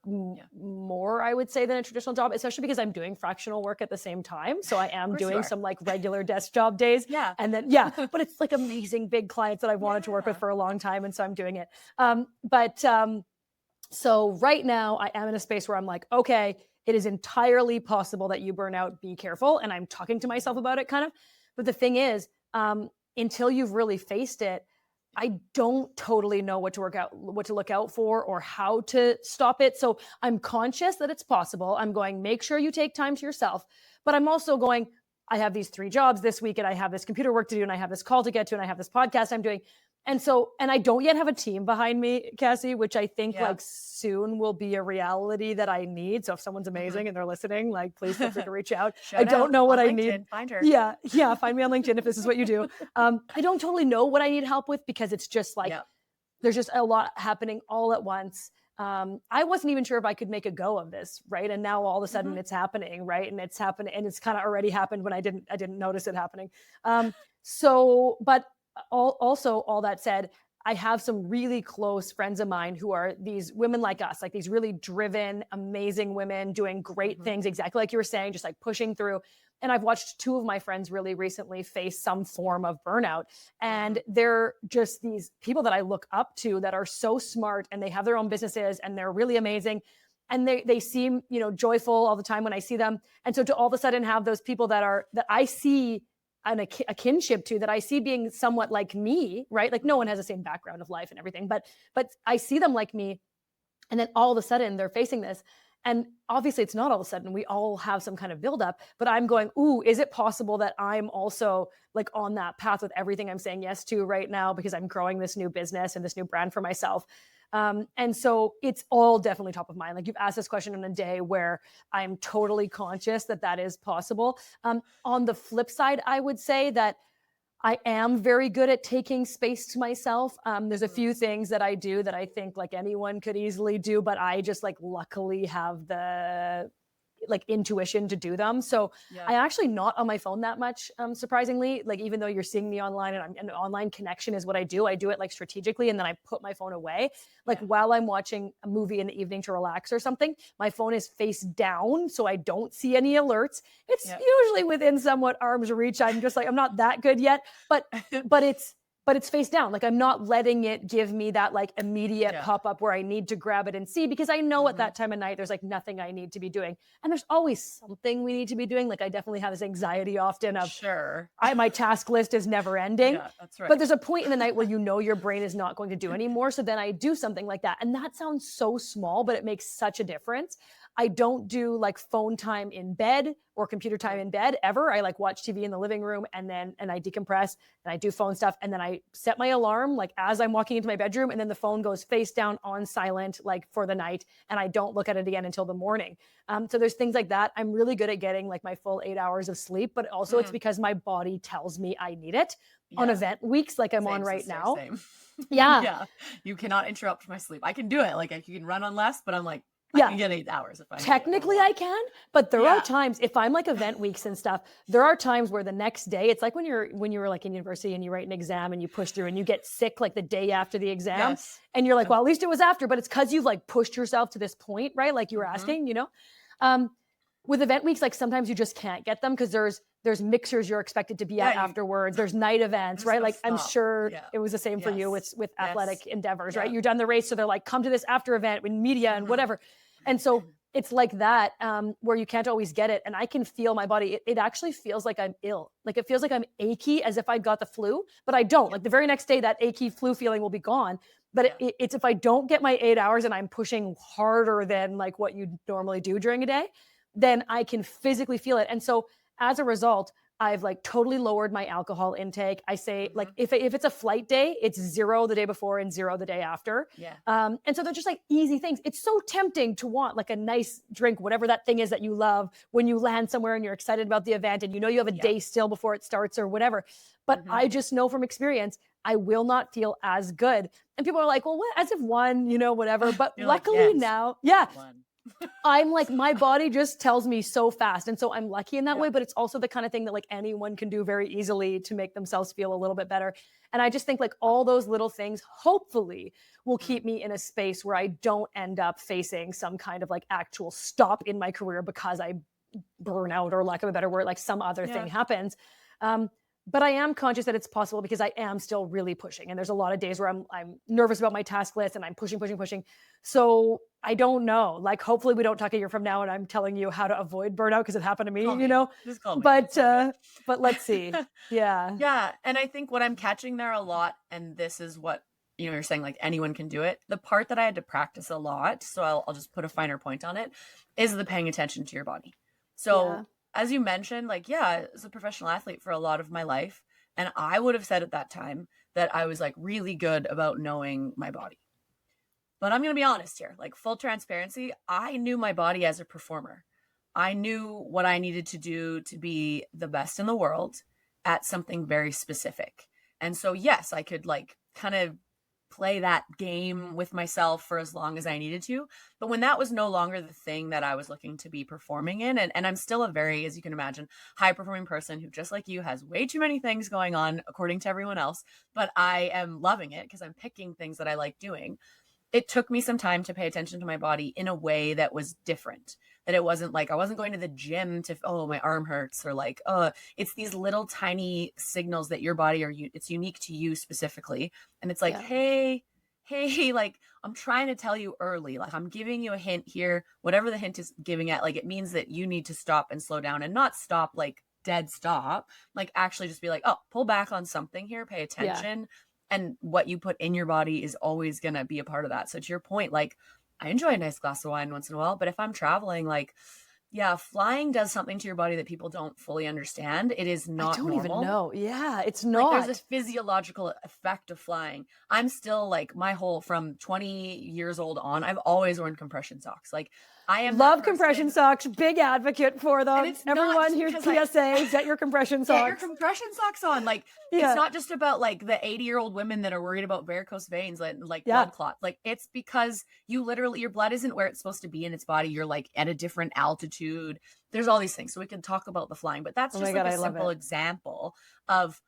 more, I would say, than a traditional job, especially because I'm doing fractional work at the same time. So I am doing some like regular desk job days. And then, but it's like amazing big clients that I've wanted to work with for a long time. And so I'm doing it. So right now I am in a space where I'm like, okay, it is entirely possible that you burn out, be careful. And I'm talking to myself about it kind of. But the thing is, until you've really faced it, I don't totally know what to look out for or how to stop it. So I'm conscious that it's possible. I'm going, make sure you take time to yourself. But I'm also going, I have these 3 jobs this week, and I have this computer work to do, and I have this call to get to, and I have this podcast I'm doing. And so, and I don't yet have a team behind me, Cassie, which I think like soon will be a reality that I need. So if someone's amazing and they're listening, like, please feel free to reach out. I don't know what I need. Find her. Yeah. Find me on LinkedIn if this is what you do. I don't totally know what I need help with, because it's just like, there's just a lot happening all at once. I wasn't even sure if I could make a go of this, right? And now all of a sudden it's happening, right? And it's happening, and it's kind of already happened when I didn't notice it happening. But also, all that said, I have some really close friends of mine who are these women like us, like these really driven, amazing women doing great things, exactly like you were saying, just like pushing through. And I've watched 2 of my friends really recently face some form of burnout. And they're just these people that I look up to that are so smart, and they have their own businesses, and they're really amazing. And they seem, you know, joyful all the time when I see them. And so to all of a sudden have those people that I see a kinship to, that I see being somewhat like me, right? Like, no one has the same background of life and everything, but I see them like me. And then all of a sudden they're facing this. And obviously it's not all of a sudden, we all have some kind of buildup, but I'm going, ooh, is it possible that I'm also like on that path with everything I'm saying yes to right now, because I'm growing this new business and this new brand for myself? And so it's all definitely top of mind. Like, you've asked this question on a day where I'm totally conscious that is possible. On the flip side, I would say that I am very good at taking space to myself. There's a few things that I do that I think like anyone could easily do, but I just like luckily have the like intuition to do them. So Yeah. I actually not on my phone that much, surprisingly. Like even though you're seeing me online and an online connection is what I do it like strategically, and then I put my phone away. Like Yeah. while I'm watching a movie in the evening to relax or something, my phone is face down so I don't see any alerts. It's Yeah. usually within somewhat arm's reach. I'm just like, I'm not that good yet, but it's face down. Like I'm not letting it give me that like immediate Yeah. pop up where I need to grab it and see, because I know at that time of night there's like nothing I need to be doing. And there's always something we need to be doing. Like I definitely have this anxiety often of Sure. my task list is never ending. Yeah, that's But right. there's a point in the night where you know your brain is not going to do anymore. So then I do something like that. And that sounds so small, but it makes such a difference. I don't do like phone time in bed or computer time in bed ever. I like watch TV in the living room and I decompress and I do phone stuff. And then I set my alarm like as I'm walking into my bedroom, and then the phone goes face down on silent, like for the night. And I don't look at it again until the morning. So there's things like that. I'm really good at getting like my full 8 hours of sleep, but also it's because my body tells me I need it on Yeah. event weeks like I'm Same, on right sister, now. same. Yeah. Yeah. You cannot interrupt my sleep. I can do it. Like I can run on less, but I'm like, I Yeah. can get 8 hours if I need it or Technically more. I can, but there Yeah. are times if I'm like event weeks and stuff, there are times where the next day, it's like when you're like in university and you write an exam and you push through and you get sick like the day after the exam, Yes. and you're like, well, at least it was after, but it's because you've like pushed yourself to this point, right? Like you were asking, you know? With event weeks, like sometimes you just can't get them because there's mixers you're expected to be at afterwards. There's night events, There's right? no Like I'm stop. sure Yeah. it was the same for you Yes. with Yes. athletic endeavors, right? Yeah. You're done the race, so they're like, come to this after event with media and whatever. And so it's like that, where you can't always get it. And I can feel my body. It actually feels like I'm ill. Like it feels like I'm achy as if I got the flu, but I don't. Like the very next day, that achy flu feeling will be gone. But it's if I don't get my 8 hours and I'm pushing harder than like what you normally do during a day, then I can physically feel it. And so as a result, I've like totally lowered my alcohol intake. I say like if it's a flight day, it's 0 the day before and 0 the day after. Yeah. And so they're just like easy things. It's so tempting to want like a nice drink, whatever that thing is that you love when you land somewhere and you're excited about the event and you know you have a day still before it starts or whatever. But I just know from experience, I will not feel as good. And people are like, well, what? As if one, you know, whatever. But You're like, luckily yes, now, one. I'm like, my body just tells me so fast. And so I'm lucky in that Yeah. way, but it's also the kind of thing that like anyone can do very easily to make themselves feel a little bit better. And I just think like all those little things hopefully will keep me in a space where I don't end up facing some kind of like actual stop in my career because I burn out, or lack of a better word, like some other thing happens. But I am conscious that it's possible because I am still really pushing. And there's a lot of days where I'm nervous about my task list and I'm pushing. So I don't know. Like, hopefully we don't talk a year from now and I'm telling you how to avoid burnout because it happened to me, you know? Just call me. But let's see. Yeah. Yeah. And I think what I'm catching there a lot, and this is what, you're saying like anyone can do it. The part that I had to practice a lot, so I'll just put a finer point on it, is the paying attention to your body. So as you mentioned, like, as a professional athlete for a lot of my life, and I would have said at that time that I was like really good about knowing my body. But I'm going to be honest here, like full transparency, I knew my body as a performer. I knew what I needed to do to be the best in the world at something very specific. And so, yes, I could like kind of play that game with myself for as long as I needed to. But when that was no longer the thing that I was looking to be performing in, and I'm still a very, as you can imagine, high performing person who, just like you, has way too many things going on according to everyone else, but I am loving it because I'm picking things that I like doing. It took me some time to pay attention to my body in a way that was different. That it wasn't like I wasn't going to the gym to, oh, my arm hurts, or like, it's these little tiny signals that your body it's unique to you specifically. And it's like, hey, like I'm trying to tell you early, like I'm giving you a hint here, whatever the hint is giving at, like it means that you need to stop and slow down, and not stop like dead stop, like actually just be like, oh, pull back on something here, pay attention. And what you put in your body is always going to be a part of that. So to your point, like I enjoy a nice glass of wine once in a while, but if I'm traveling, like, flying does something to your body that people don't fully understand. It is not I don't normal. even know. Yeah, it's Like not. there's a physiological effect of flying. I'm still like from 20 years old on, I've always worn compression socks. Like I am Love that compression person. socks. Big advocate for them. And it's not Everyone just here's because PSA. Get your compression get your socks. compression socks on. Like, it's Yeah. not just about like the 80-year-old women that are worried about varicose veins and like Yeah. blood clots. Like, it's because you literally, your blood isn't where it's supposed to be in its body. You're like at a different altitude. There's all these things. So we can talk about the flying, but that's Oh just my like God, a I love simple it. example of,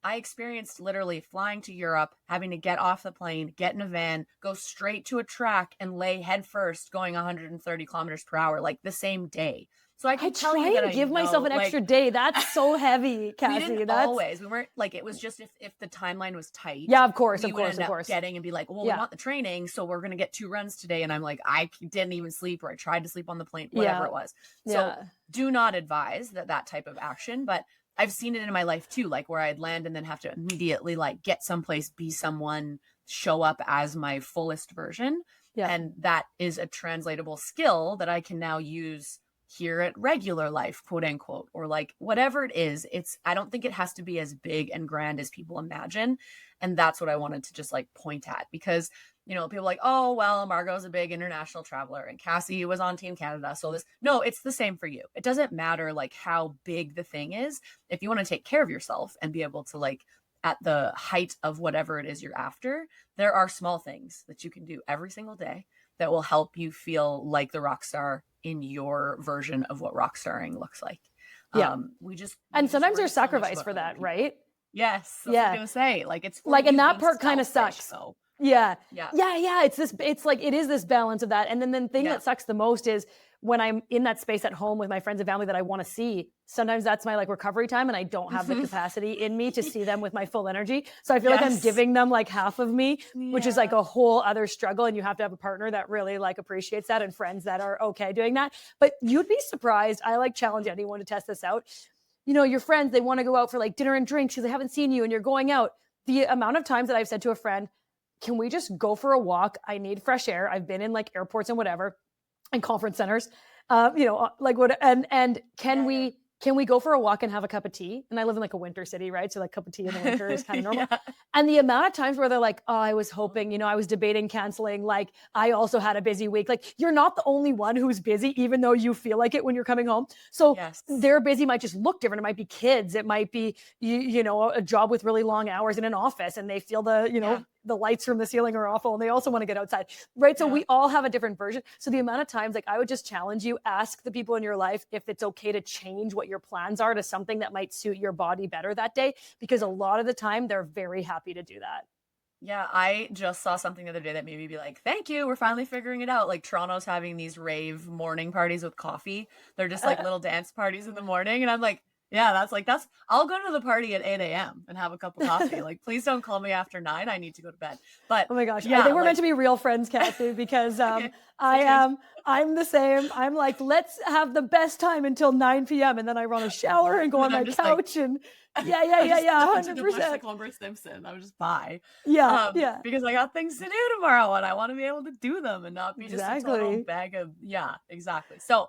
I experienced literally flying to Europe, having to get off the plane, get in a van, go straight to a track and lay head first going 130 kilometers per hour, like the same day. So I I can tell try you that and I give myself know, an like, extra day. That's so heavy, we didn't Cassie. That's always, we weren't like, it was just if the timeline was tight, yeah, of course, we of would course, end of up course. getting and be like, well, we Yeah. want the training, so we're going to get 2 runs today. And I'm like, I didn't even sleep, or I tried to sleep on the plane, whatever Yeah. it was. So Yeah. do not advise that type of action. But I've seen it in my life too, like where I'd land and then have to immediately like get someplace, be someone, show up as my fullest version. Yeah. And that is a translatable skill that I can now use here at regular life, quote unquote, or like whatever it is. I don't think it has to be as big and grand as people imagine. And that's what I wanted to just like point at, because people are like, oh, well, Margaux's a big international traveler and Cassie was on Team Canada. So no, it's the same for you. It doesn't matter like how big the thing is. If you want to take care of yourself and be able to like at the height of whatever it is you're after, there are small things that you can do every single day that will help you feel like the rock star in your version of what rock starring looks like. Yeah. And sometimes there's sacrifice for that, right? Yes. That's what I was going to say. Like, it's for like, you and that being part kind of selfish, sucks. though. Yeah. Yeah. It's like, it is this balance of that. And then the thing that sucks the most is when I'm in that space at home with my friends and family that I want to see, sometimes that's my like recovery time and I don't have the capacity in me to see them with my full energy. So I feel like I'm giving them like half of me, which is like a whole other struggle. And you have to have a partner that really like appreciates that and friends that are okay doing that. But you'd be surprised. I like challenge anyone to test this out. Your friends, they want to go out for like dinner and drinks because they haven't seen you and you're going out. The amount of times that I've said to a friend, can we just go for a walk? I need fresh air. I've been in like airports and whatever and conference centers, like what, and can we go for a walk and have a cup of tea? And I live in like a winter city, right? So like cup of tea in the winter is kind of normal. And the amount of times where they're like, oh, I was hoping, I was debating canceling. Like I also had a busy week. Like you're not the only one who's busy, even though you feel like it when you're coming home. So their busy might just look different. It might be kids. It might be, a job with really long hours in an office and they feel the lights from the ceiling are awful and they also want to get outside, right? So we all have a different version. So the amount of times, like I would just challenge you, ask the people in your life if it's okay to change what your plans are to something that might suit your body better that day, because a lot of the time they're very happy to do that. Yeah, I just saw something the other day that made me be like, thank you, we're finally figuring it out. Like Toronto's having these rave morning parties with coffee. They're just like little dance parties in the morning. And I'm like, yeah, I'll go to the party at 8 a.m. and have a cup of coffee. Like, please don't call me after 9. I need to go to bed. But oh my gosh, I think we're meant to be real friends, Cassie, because I'm the same. I'm like, let's have the best time until 9 p.m. And then I run a shower and go on my couch and 100%. Like Homer Simpson. I'm just bye. Because I got things to do tomorrow and I want to be able to do them and not be just a total bag of, exactly. So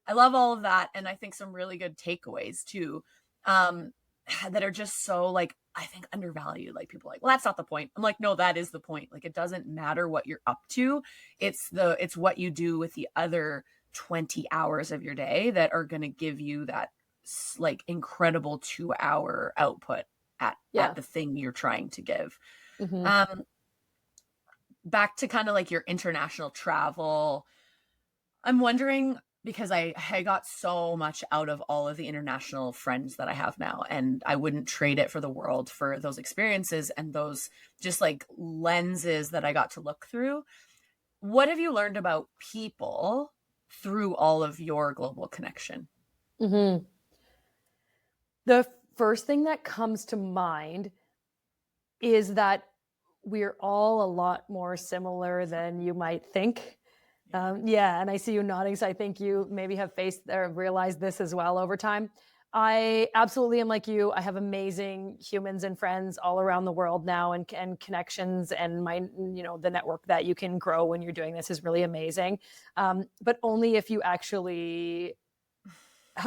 I love all of that. And I think some really good takeaways too, that are just so like, I think undervalued. Like people are like, well, that's not the point. I'm like, no, that is the point. Like, it doesn't matter what you're up to. It's what you do with the other 20 hours of your day that are going to give you that like incredible 2-hour output at the thing you're trying to give. Back to kind of like your international travel. I'm wondering, because I got so much out of all of the international friends that I have now, and I wouldn't trade it for the world for those experiences and those just like lenses that I got to look through. What have you learned about people through all of your global connection? The first thing that comes to mind is that we're all a lot more similar than you might think. And I see you nodding, so I think you maybe have faced or realized this as well over time. I absolutely am like you. I have amazing humans and friends all around the world now, and connections, and my, the network that you can grow when you're doing this is really amazing. But only if you actually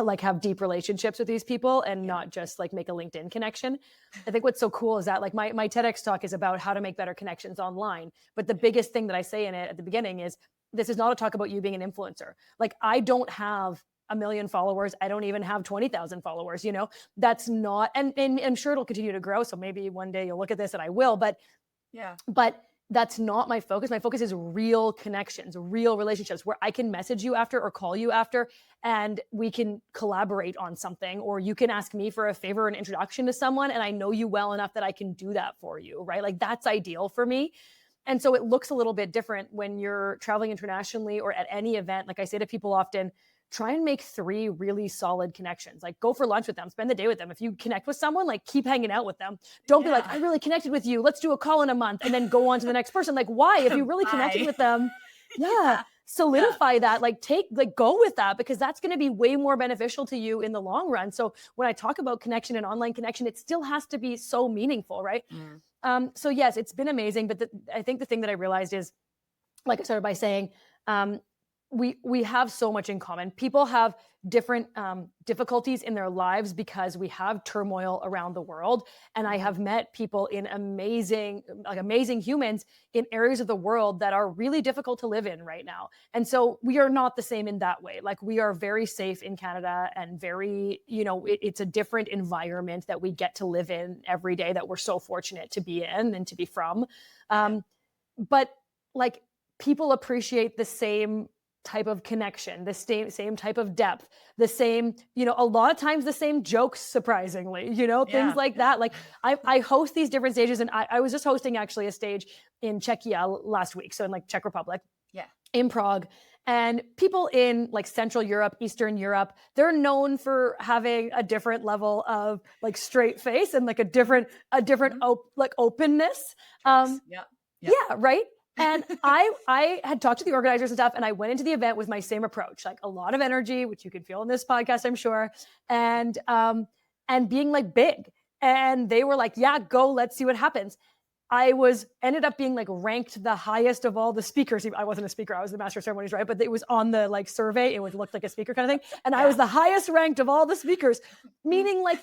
like have deep relationships with these people and not just like make a LinkedIn connection. I think what's so cool is that like my TEDx talk is about how to make better connections online. But the biggest thing that I say in it at the beginning is this is not a talk about you being an influencer. Like, I don't have a million followers. I don't even have 20,000 followers, that's not, and I'm sure it'll continue to grow. So maybe one day you'll look at this and I will, Yeah. but that's not my focus. My focus is real connections, real relationships where I can message you after or call you after and we can collaborate on something, or you can ask me for a favor or an introduction to someone and I know you well enough that I can do that for you, right? Like, that's ideal for me. And so it looks a little bit different when you're traveling internationally or at any event. Like I say to people often, try and make 3 really solid connections. Like, go for lunch with them, spend the day with them. If you connect with someone, like, keep hanging out with them. Don't be like, I really connected with you, let's do a call in a month, and then go on to the next person. Like, why? If you really connected with them, solidify that, like, go with that, because that's going to be way more beneficial to you in the long run. So when I talk about connection and online connection, it still has to be so meaningful, right? So yes, it's been amazing. But I think the thing that I realized is, like I started by saying, we have so much in common. People have different difficulties in their lives because we have turmoil around the world. And I have met people in amazing humans in areas of the world that are really difficult to live in right now. And so we are not the same in that way. Like, we are very safe in Canada and very, it's a different environment that we get to live in every day that we're so fortunate to be in and to be from. But like, people appreciate the same type of connection, the same type of depth, the same, a lot of times the same jokes, surprisingly, things like that. Like, I host these different stages, and I was just hosting actually a stage in Czechia last week. So in like Czech Republic, in Prague. And people in like Central Europe, Eastern Europe, they're known for having a different level of like straight face and like a different openness. Right. And I had talked to the organizers and stuff, and I went into the event with my same approach, like a lot of energy, which you can feel in this podcast, I'm sure, and being like big. And they were like, yeah, go, let's see what happens. I ended up being like ranked the highest of all the speakers. I wasn't a speaker, I was the master of ceremonies, right? But it was on the like survey, it would look like a speaker kind of thing. And I was the highest ranked of all the speakers, meaning like,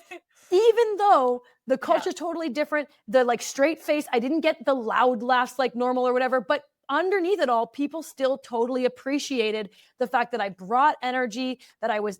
even though the culture is totally different, the like straight face, I didn't get the loud laughs like normal or whatever, but underneath it all, people still totally appreciated the fact that I brought energy, that I was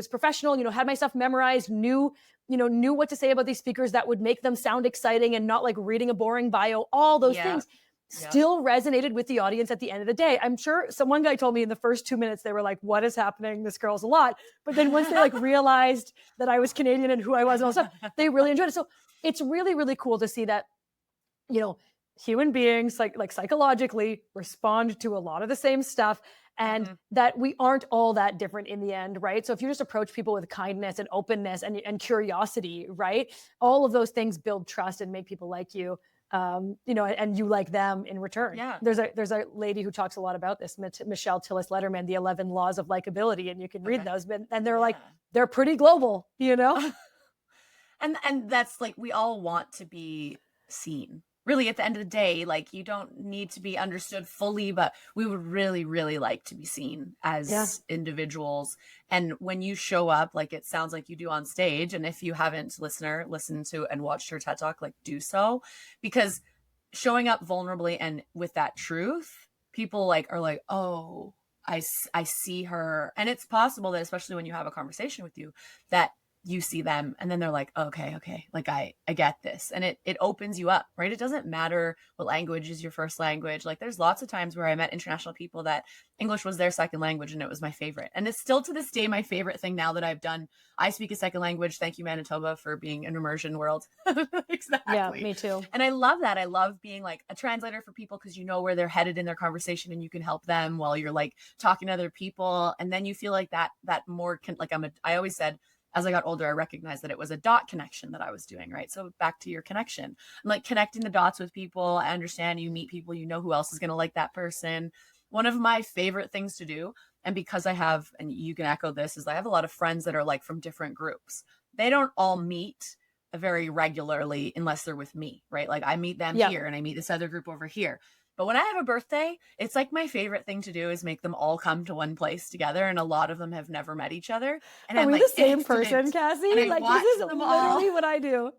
professional, had my stuff memorized, knew what to say about these speakers that would make them sound exciting and not like reading a boring bio, all those things. Still resonated with the audience at the end of the day. I'm sure one guy told me in the first 2 minutes, they were like, what is happening? This girl's a lot. But then once they like realized that I was Canadian and who I was and all stuff, they really enjoyed it. So it's really, really cool to see that, human beings like psychologically respond to a lot of the same stuff, and that we aren't all that different in the end, right? So if you just approach people with kindness and openness and curiosity, right? All of those things build trust and make people like you. And you like them in return. There's a lady who talks a lot about this, Michelle Tillis Letterman, the 11 laws of likability, and you can read those, and they're like, they're pretty global, and that's like, we all want to be seen. Really, at the end of the day, like, you don't need to be understood fully, but we would really, really like to be seen as individuals. And when you show up, like it sounds like you do on stage, and if you haven't, listened to and watched her TED Talk, like, do so, because showing up vulnerably and with that truth, people like are like, oh, I see her. And it's possible that, especially when you have a conversation with you, that you see them and then they're like, okay, like I get this. And it opens you up, right? It doesn't matter what language is your first language. Like, there's lots of times where I met international people that English was their second language and it was my favorite. And it's still to this day my favorite thing now that I've done. I speak a second language. Thank you, Manitoba, for being an immersion world. Exactly. Yeah, me too. And I love that. I love being like a translator for people, because you know where they're headed in their conversation and you can help them while you're like talking to other people. And then you feel like that more I always said, as I got older, I recognized that it was a dot connection that I was doing, right? So back to your connection, I'm like connecting the dots with people. I understand, you meet people, you know who else is going to like that person. One of my favorite things to do, and because I have, and you can echo this, is I have a lot of friends that are like from different groups. They don't all meet very regularly unless they're with me, right? Like, I meet them here and I meet this other group over here. But when I have a birthday, it's like my favorite thing to do is make them all come to one place together. And a lot of them have never met each other. And Are I'm we like, the same person, Cassie? Like, this is literally what I do.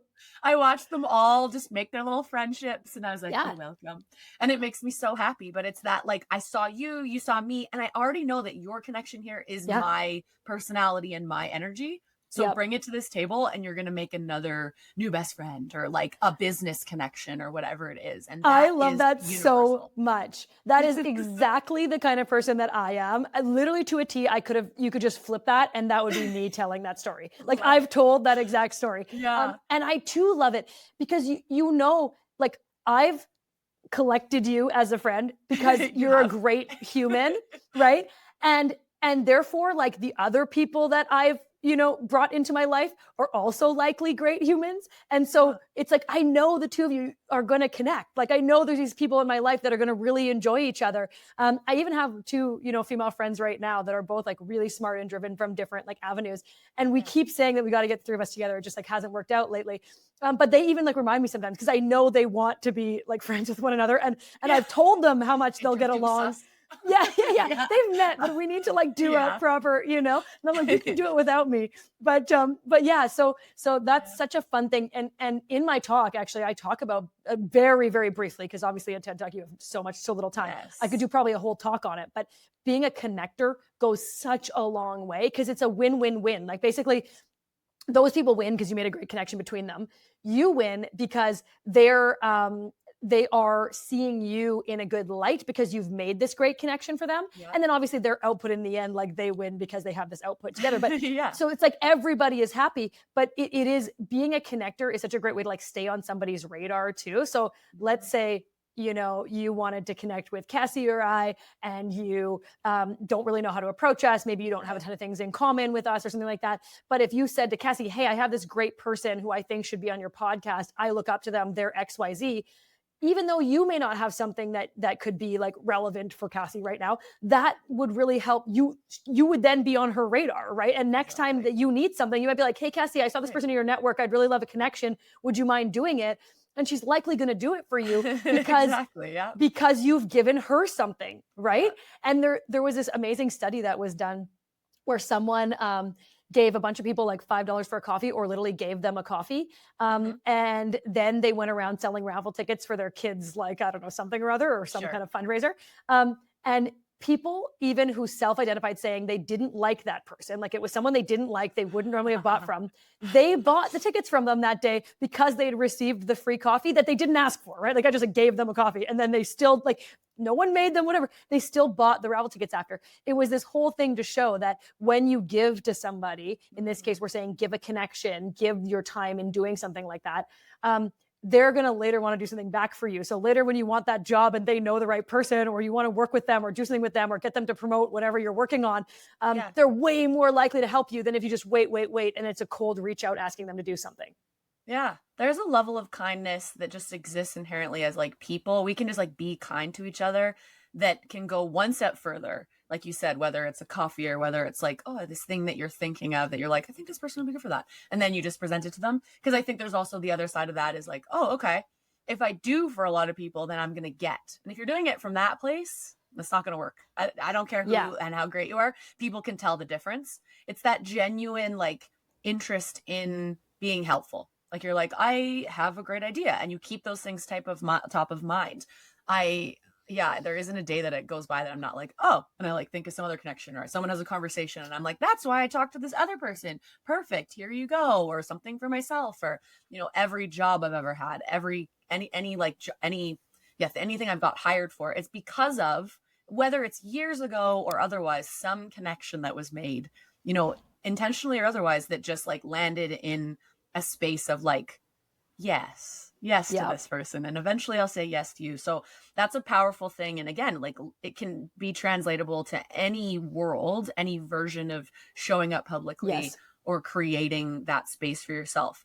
I watched them all just make their little friendships, and I was like, Yeah. "You're welcome." And it makes me so happy, but it's that, like, I saw you, you saw me, and I already know that your connection here is Yeah. my personality and my energy. So Yep. bring it to this table, and you're gonna make another new best friend or, like, a business connection or whatever it is, and I that love is that so universal. much. That is exactly the kind of person that I am. Literally to a T, you could just flip that and that would be me telling that story. Like Love I've it. told that exact story. Yeah. And I too love it because you know, like I've collected you as a friend because You you're a have. great human, right? And and therefore like the other people that I've, brought into my life are also likely great humans. And Yeah. so it's like I know the two of you are going to connect. Like I know there's these people in my life that are going to really enjoy each other. I even have two, female friends right now that are both like really smart and driven from different like avenues. And we Yeah. keep saying that we got to get the three of us together. It just like hasn't worked out lately. But they even like remind me sometimes because I know they want to be like friends with one another, and Yeah. I've told them how much they'll get Introduce along. us. Yeah, yeah, yeah. Yeah. They've met, but we need to like do a Yeah. proper, And I'm like, you can do it without me. But yeah, so that's Yeah. such a fun thing. And in my talk, actually, I talk about very, very briefly because obviously at TED Talk you have so little time. I could Yes. do probably a whole talk on it, but being a connector goes such a long way because it's a win-win-win. Like basically those people win because you made a great connection between them. You win because they are seeing you in a good light because you've made this great connection for them. Yeah. And then obviously their output in the end, like they win because they have this output together. But Yeah. so it's like everybody is happy, but it is being a connector is such a great way to like stay on somebody's radar too. So let's say, you wanted to connect with Cassie or I, and you don't really know how to approach us. Maybe you don't have a ton of things in common with us or something like that. But if you said to Cassie, hey, I have this great person who I think should be on your podcast. I look up to them. They're XYZ. Even though you may not have something that could be like relevant for Cassie right now, that would really help you. You would then be on her radar, right? And next time Exactly. that you need something, you might be like, hey, Cassie, I saw this Right. person in your network. I'd really love a connection. Would you mind doing it? And she's likely going to do it for you because Exactly. Yeah. you've given her something, Yeah. right? And there was this amazing study that was done where someone gave a bunch of people like $5 for a coffee, or literally gave them a coffee. Hmm. And then they went around selling raffle tickets for their kids, like, I don't know, something or other, or some Sure. kind of fundraiser. And people, even who self identified saying they didn't like that person, like it was someone they didn't like, they wouldn't normally have bought from, they bought the tickets from them that day because they had received the free coffee that they didn't ask for, right? Like I just like, gave them a coffee, and then they still like, no one made them whatever, they still bought the raffle tickets after. It was this whole thing to show that when you give to somebody, in this case we're saying give a connection, give your time in doing something like that, they're going to later want to do something back for you. So later when you want that job and they know the right person, or you want to work with them or do something with them or get them to promote whatever you're working on, Yeah. they're way more likely to help you than if you just wait and it's a cold reach out asking them to do something. Yeah. There's a level of kindness that just exists inherently as like people. We can just like be kind to each other that can go one step further. Like you said, whether it's a coffee or whether it's like, oh, this thing that you're thinking of that you're like, I think this person would be good for that. And then you just present it to them. Because I think there's also the other side of that is like, oh, okay. If I do for a lot of people, then I'm going to get. And if you're doing it from that place, that's not going to work. I don't care Yeah. who and how great you are. People can tell the difference. It's that genuine like interest in being helpful. Like you're like, I have a great idea, and you keep those things top of mind. I Yeah, there isn't a day that it goes by that I'm not like, oh, and I like think of some other connection, or someone has a conversation and I'm like, that's why I talked to this other person. Perfect. Here you go. Or something for myself, or, every job I've ever had, any like any, yes, anything I've got hired for, it's because of, whether it's years ago or otherwise, some connection that was made, intentionally or otherwise, that just like landed in a space of like, yes to Yeah. this person, and eventually I'll say yes to you. So that's a powerful thing, and again, like it can be translatable to any world, any version of showing up publicly Yes. or creating that space for yourself.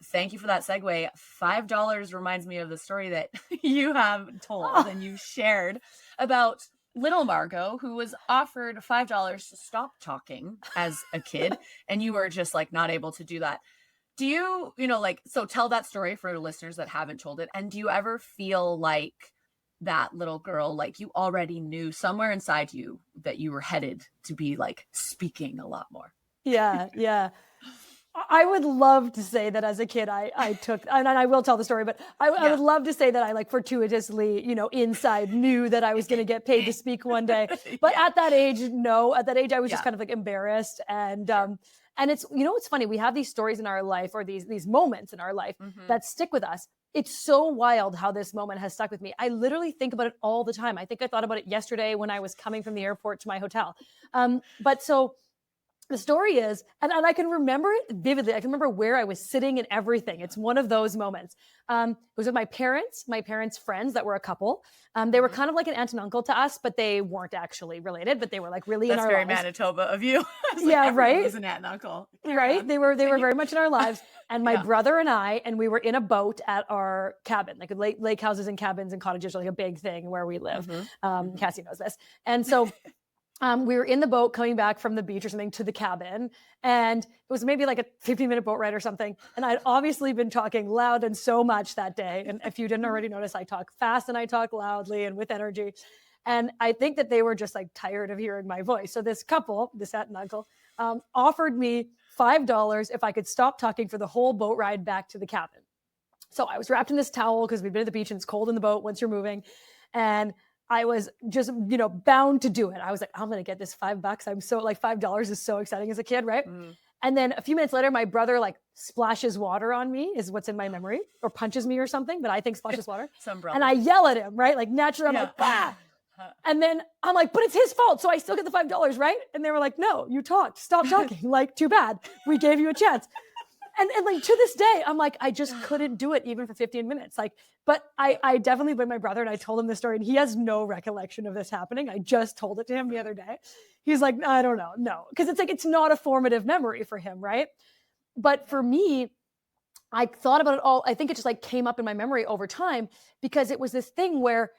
Thank you for that segue. $5 reminds me of the story that you have told Oh, and you shared about little Margaux, who was offered $5 to stop talking as a kid, and you were just like not able to do that. Do you, like, so tell that story for listeners that haven't told it. And do you ever feel like that little girl, like you already knew somewhere inside you that you were headed to be like speaking a lot more? yeah. Yeah. I would love to say that as a kid, I took, and I will tell the story, but I would love to say that I like fortuitously, inside knew that I was going to get paid to speak one day. But Yeah. at that age, no, at that age, I was just Yeah. kind of like embarrassed. Sure. And it's, it's funny. We have these stories in our life or these moments in our life Mm-hmm. that stick with us. It's so wild how this moment has stuck with me. I literally think about it all the time. I think I thought about it yesterday when I was coming from the airport to my hotel. But so, the story is, and I can remember it vividly. I can remember where I was sitting and everything. It's one of those moments. It was with my parents' friends that were a couple. They were Mm-hmm. kind of like an aunt and uncle to us, but they weren't actually related, but they were like really in That's our very lives. Manitoba of you. I was like, Yeah, everyone right. was an aunt and uncle. Carry Right. on. They were Continue. very much in our lives. And my Yeah. brother and we were in a boat at our cabin, like lake houses and cabins and cottages are like a big thing where we live. Mm-hmm. Mm-hmm. Cassie knows this. And so we were in the boat coming back from the beach or something to the cabin. And it was maybe like a 15-minute boat ride or something. And I'd obviously been talking loud and so much that day. And if you didn't already notice, I talk fast and I talk loudly and with energy. And I think that they were just like tired of hearing my voice. So this couple, this aunt and uncle, offered me $5 if I could stop talking for the whole boat ride back to the cabin. So I was wrapped in this towel because we've been at the beach and it's cold in the boat once you're moving. And I was just, bound to do it. I was like, I'm going to get this $5. I'm so like $5 is so exciting as a kid. Right. Mm-hmm. And then a few minutes later, my brother like splashes water on me is what's in my memory, or punches me or something, but I think splashes water. Some And I brothers. yell at him, right? Like naturally, I'm Yeah. like, bah. And then I'm like, but it's his fault. So I still get the $5, right? And they were like, no, you talked. Stop talking. Like, too bad. We gave you a chance. And like to this day, I'm like, I just couldn't do it even for 15 minutes. Like, but I definitely with my brother and I told him this story and he has no recollection of this happening. I just told it to him the other day. He's like, I don't know. No. Cause it's like, it's not a formative memory for him. Right. But for me, I thought about it all. I think it just like came up in my memory over time because it was this thing where,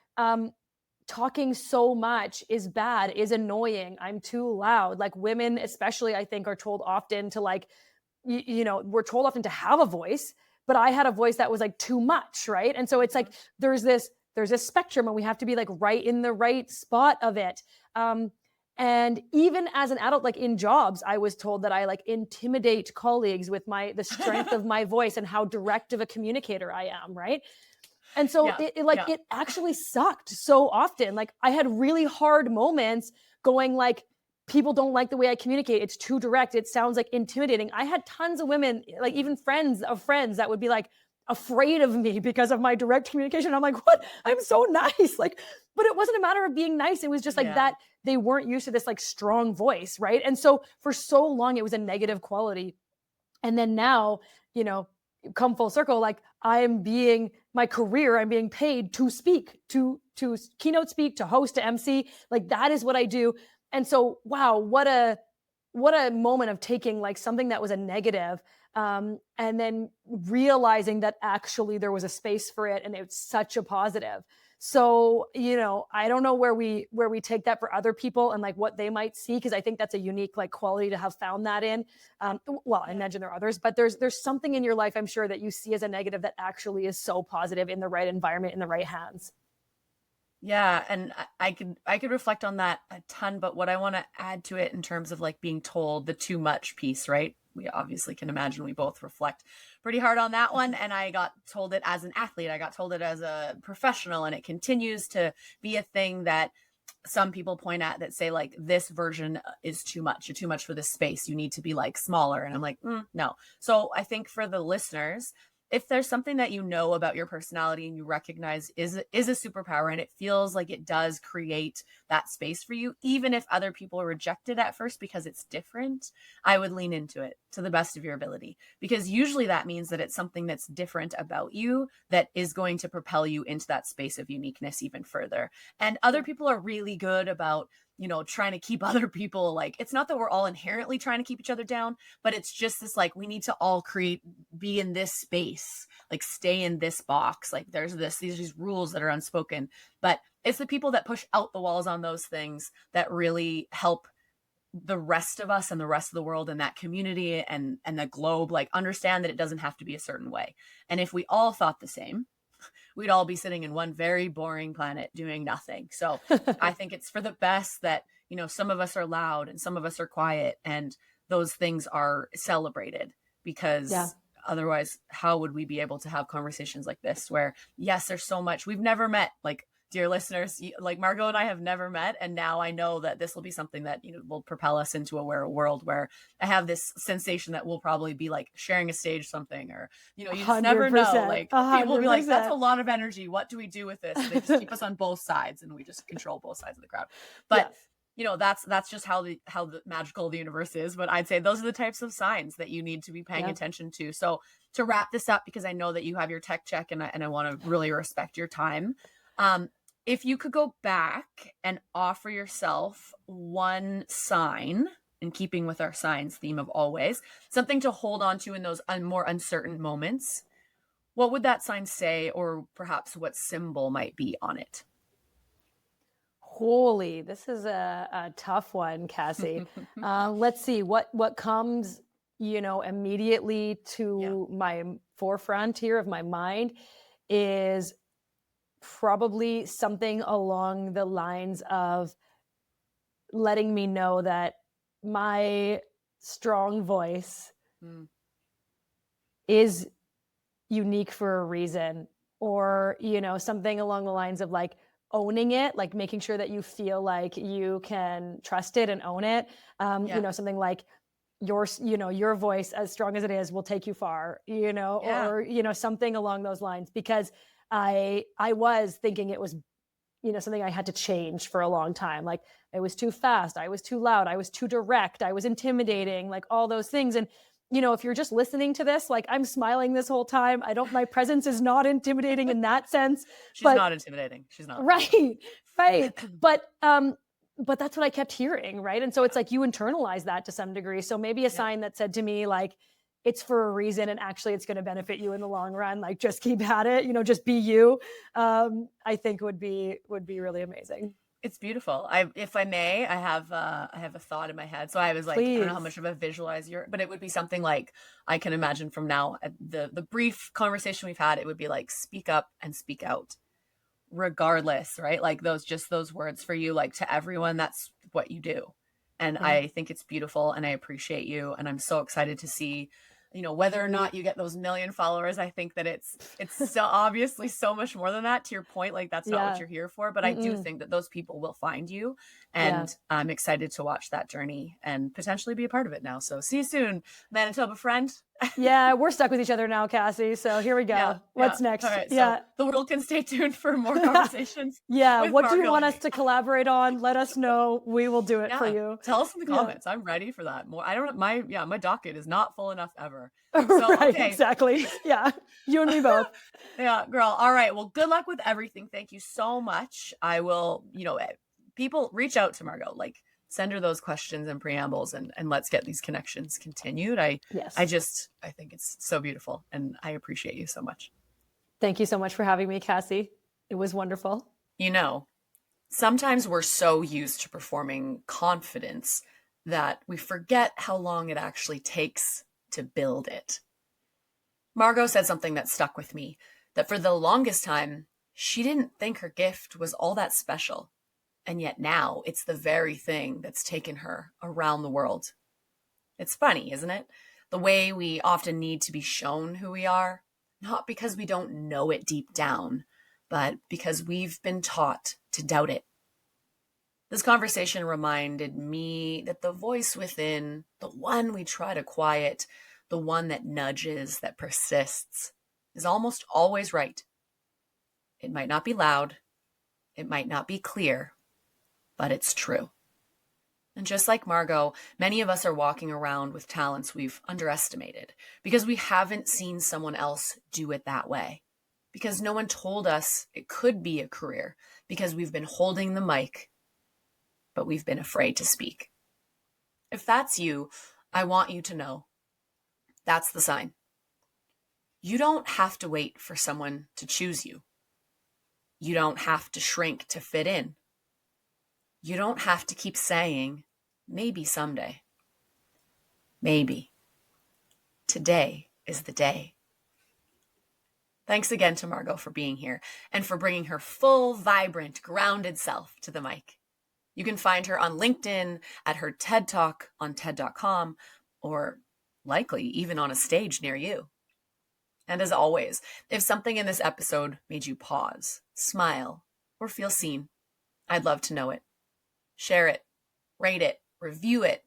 talking so much is bad, is annoying. I'm too loud. Like women, especially, I think, are told often to like, we're told often to have a voice, but I had a voice that was like too much, right? And so it's like there's this spectrum, and we have to be like right in the right spot of it. And even as an adult, like in jobs, I was told that I like intimidate colleagues with the strength of my voice and how direct of a communicator I am, right? And so Yeah. it actually sucked so often. Like I had really hard moments going like, people don't like the way I communicate. It's too direct. It sounds like intimidating. I had tons of women, like even friends of friends that would be like afraid of me because of my direct communication. I'm like, what? I'm so nice. Like, but it wasn't a matter of being nice. It was just like that they weren't used to this like strong voice. Right. And so for so long, it was a negative quality. And then now, come full circle, like I'm being paid to speak, to keynote speak, to host, to MC. Like that is what I do. And so, wow, what a moment of taking like something that was a negative, and then realizing that actually there was a space for it and it's such a positive. So, I don't know where we take that for other people and like what they might see, because I think that's a unique like quality to have found that in. Well, I imagine there are others, but there's something in your life, I'm sure, that you see as a negative that actually is so positive in the right environment, in the right hands. Yeah, and I could reflect on that a ton, but what I want to add to it in terms of like being told the too much piece, right? We obviously can imagine we both reflect pretty hard on that one. And I got told it as an athlete, I got told it as a professional, and it continues to be a thing that some people point at that say like this version is too much. You're too much for this space. You need to be like smaller. And I'm like, no. So I think for the listeners, if there's something that you know about your personality and you recognize is a superpower and it feels like it does create that space for you, even if other people reject it at first because it's different, I would lean into it to the best of your ability, because usually that means that it's something that's different about you that is going to propel you into that space of uniqueness even further. And other people are really good about trying to keep other people, like, it's not that we're all inherently trying to keep each other down, but it's just this, like, we need to all be in this space, like stay in this box. Like there's these rules that are unspoken, but it's the people that push out the walls on those things that really help the rest of us and the rest of the world and that community and the globe, like, understand that it doesn't have to be a certain way. And if we all thought the same, we'd all be sitting in one very boring planet doing nothing. So I think it's for the best that, some of us are loud and some of us are quiet, and those things are celebrated. Yeah. because otherwise, how would we be able to have conversations like this where, yes, there's so much we've never met, like, dear listeners, like Margaux and I have never met. And now I know that this will be something that, will propel us into a world where I have this sensation that we'll probably be like sharing a stage something, or, you just never know. 100%. Like, people will be like, that's a 100%. lot of energy. What do we do with this? They just keep us on both sides and we just control both sides of the crowd. But that's just how the magical the universe is. But I'd say those are the types of signs that you need to be paying attention to. So to wrap this up, because I know that you have your tech check and I want to really respect your time. If you could go back and offer yourself one sign, in keeping with our signs theme of always, something to hold on to in those more uncertain moments, what would that sign say, or perhaps what symbol might be on it? Holy, this is a tough one, Cassie. Let's see what comes, immediately to my forefront here of my mind is probably something along the lines of letting me know that my strong voice is unique for a reason, or, something along the lines of like owning it, like making sure that you feel like you can trust it and own it. Something like your voice, as strong as it is, will take you far, or, something along those lines, because I was thinking it was, something I had to change for a long time. Like, I was too fast, I was too loud, I was too direct, I was intimidating, like all those things. And, if you're just listening to this, like, I'm smiling this whole time. My presence is not intimidating in that sense. She's not intimidating. She's not. Right. Right. But that's what I kept hearing. Right. And so it's like you internalize that to some degree. So maybe a sign that said to me, like, it's for a reason, and actually it's going to benefit you in the long run. Like, just keep at it, just be you. I think would be really amazing. It's beautiful. If I may, I have a thought in my head. So I was like, Please. I don't know how much of a visualizer, but it would be something like, I can imagine from now, the brief conversation we've had, it would be like, speak up and speak out, regardless, right? Like, those words for you, like, to everyone, that's what you do. And I think it's beautiful, and I appreciate you. And I'm so excited to see, whether or not you get those 1 million followers. I think that it's so obviously so much more than that. To your point, like, that's not what you're here for. But I do think that those people will find you. And I'm excited to watch that journey and potentially be a part of it now. So see you soon, Manitoba friend. Yeah, we're stuck with each other now, Cassie. So here we go. What's next? All right, so the world can stay tuned for more conversations. What do you want us to collaborate on? Let us know. We will do it for you. Tell us in the comments. I'm ready for that. More. I don't. My docket is not full enough ever. So, right. Okay. Exactly. Yeah. You and me both. Yeah, girl. All right. Well, good luck with everything. Thank you so much. I will. People reach out to Margaux. Like, send her those questions and preambles, and let's get these connections continued. I think it's so beautiful, and I appreciate you so much. Thank you so much for having me, Cassie. It was wonderful. Sometimes we're so used to performing confidence that we forget how long it actually takes to build it. Margaux said something that stuck with me, that for the longest time, she didn't think her gift was all that special. And yet now it's the very thing that's taken her around the world. It's funny, isn't it? The way we often need to be shown who we are, not because we don't know it deep down, but because we've been taught to doubt it. This conversation reminded me that the voice within, the one we try to quiet, the one that nudges, that persists, is almost always right. It might not be loud, it might not be clear, but it's true. And just like Margaux, many of us are walking around with talents we've underestimated because we haven't seen someone else do it that way. Because no one told us it could be a career, because we've been holding the mic, but we've been afraid to speak. If that's you, I want you to know that's the sign. You don't have to wait for someone to choose you. You don't have to shrink to fit in. You don't have to keep saying, maybe someday. Maybe. Today is the day. Thanks again to Margaux for being here and for bringing her full, vibrant, grounded self to the mic. You can find her on LinkedIn, at her TED Talk on TED.com, or likely even on a stage near you. And as always, if something in this episode made you pause, smile, or feel seen, I'd love to know it. Share it, rate it, review it,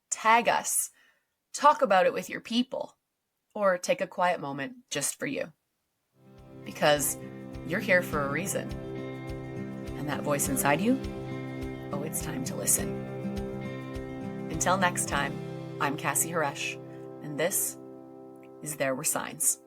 tag us, talk about it with your people, or take a quiet moment just for you. Because you're here for a reason. And that voice inside you, oh, it's time to listen. Until next time, I'm Cassie Haresh, and this is There Were Signs.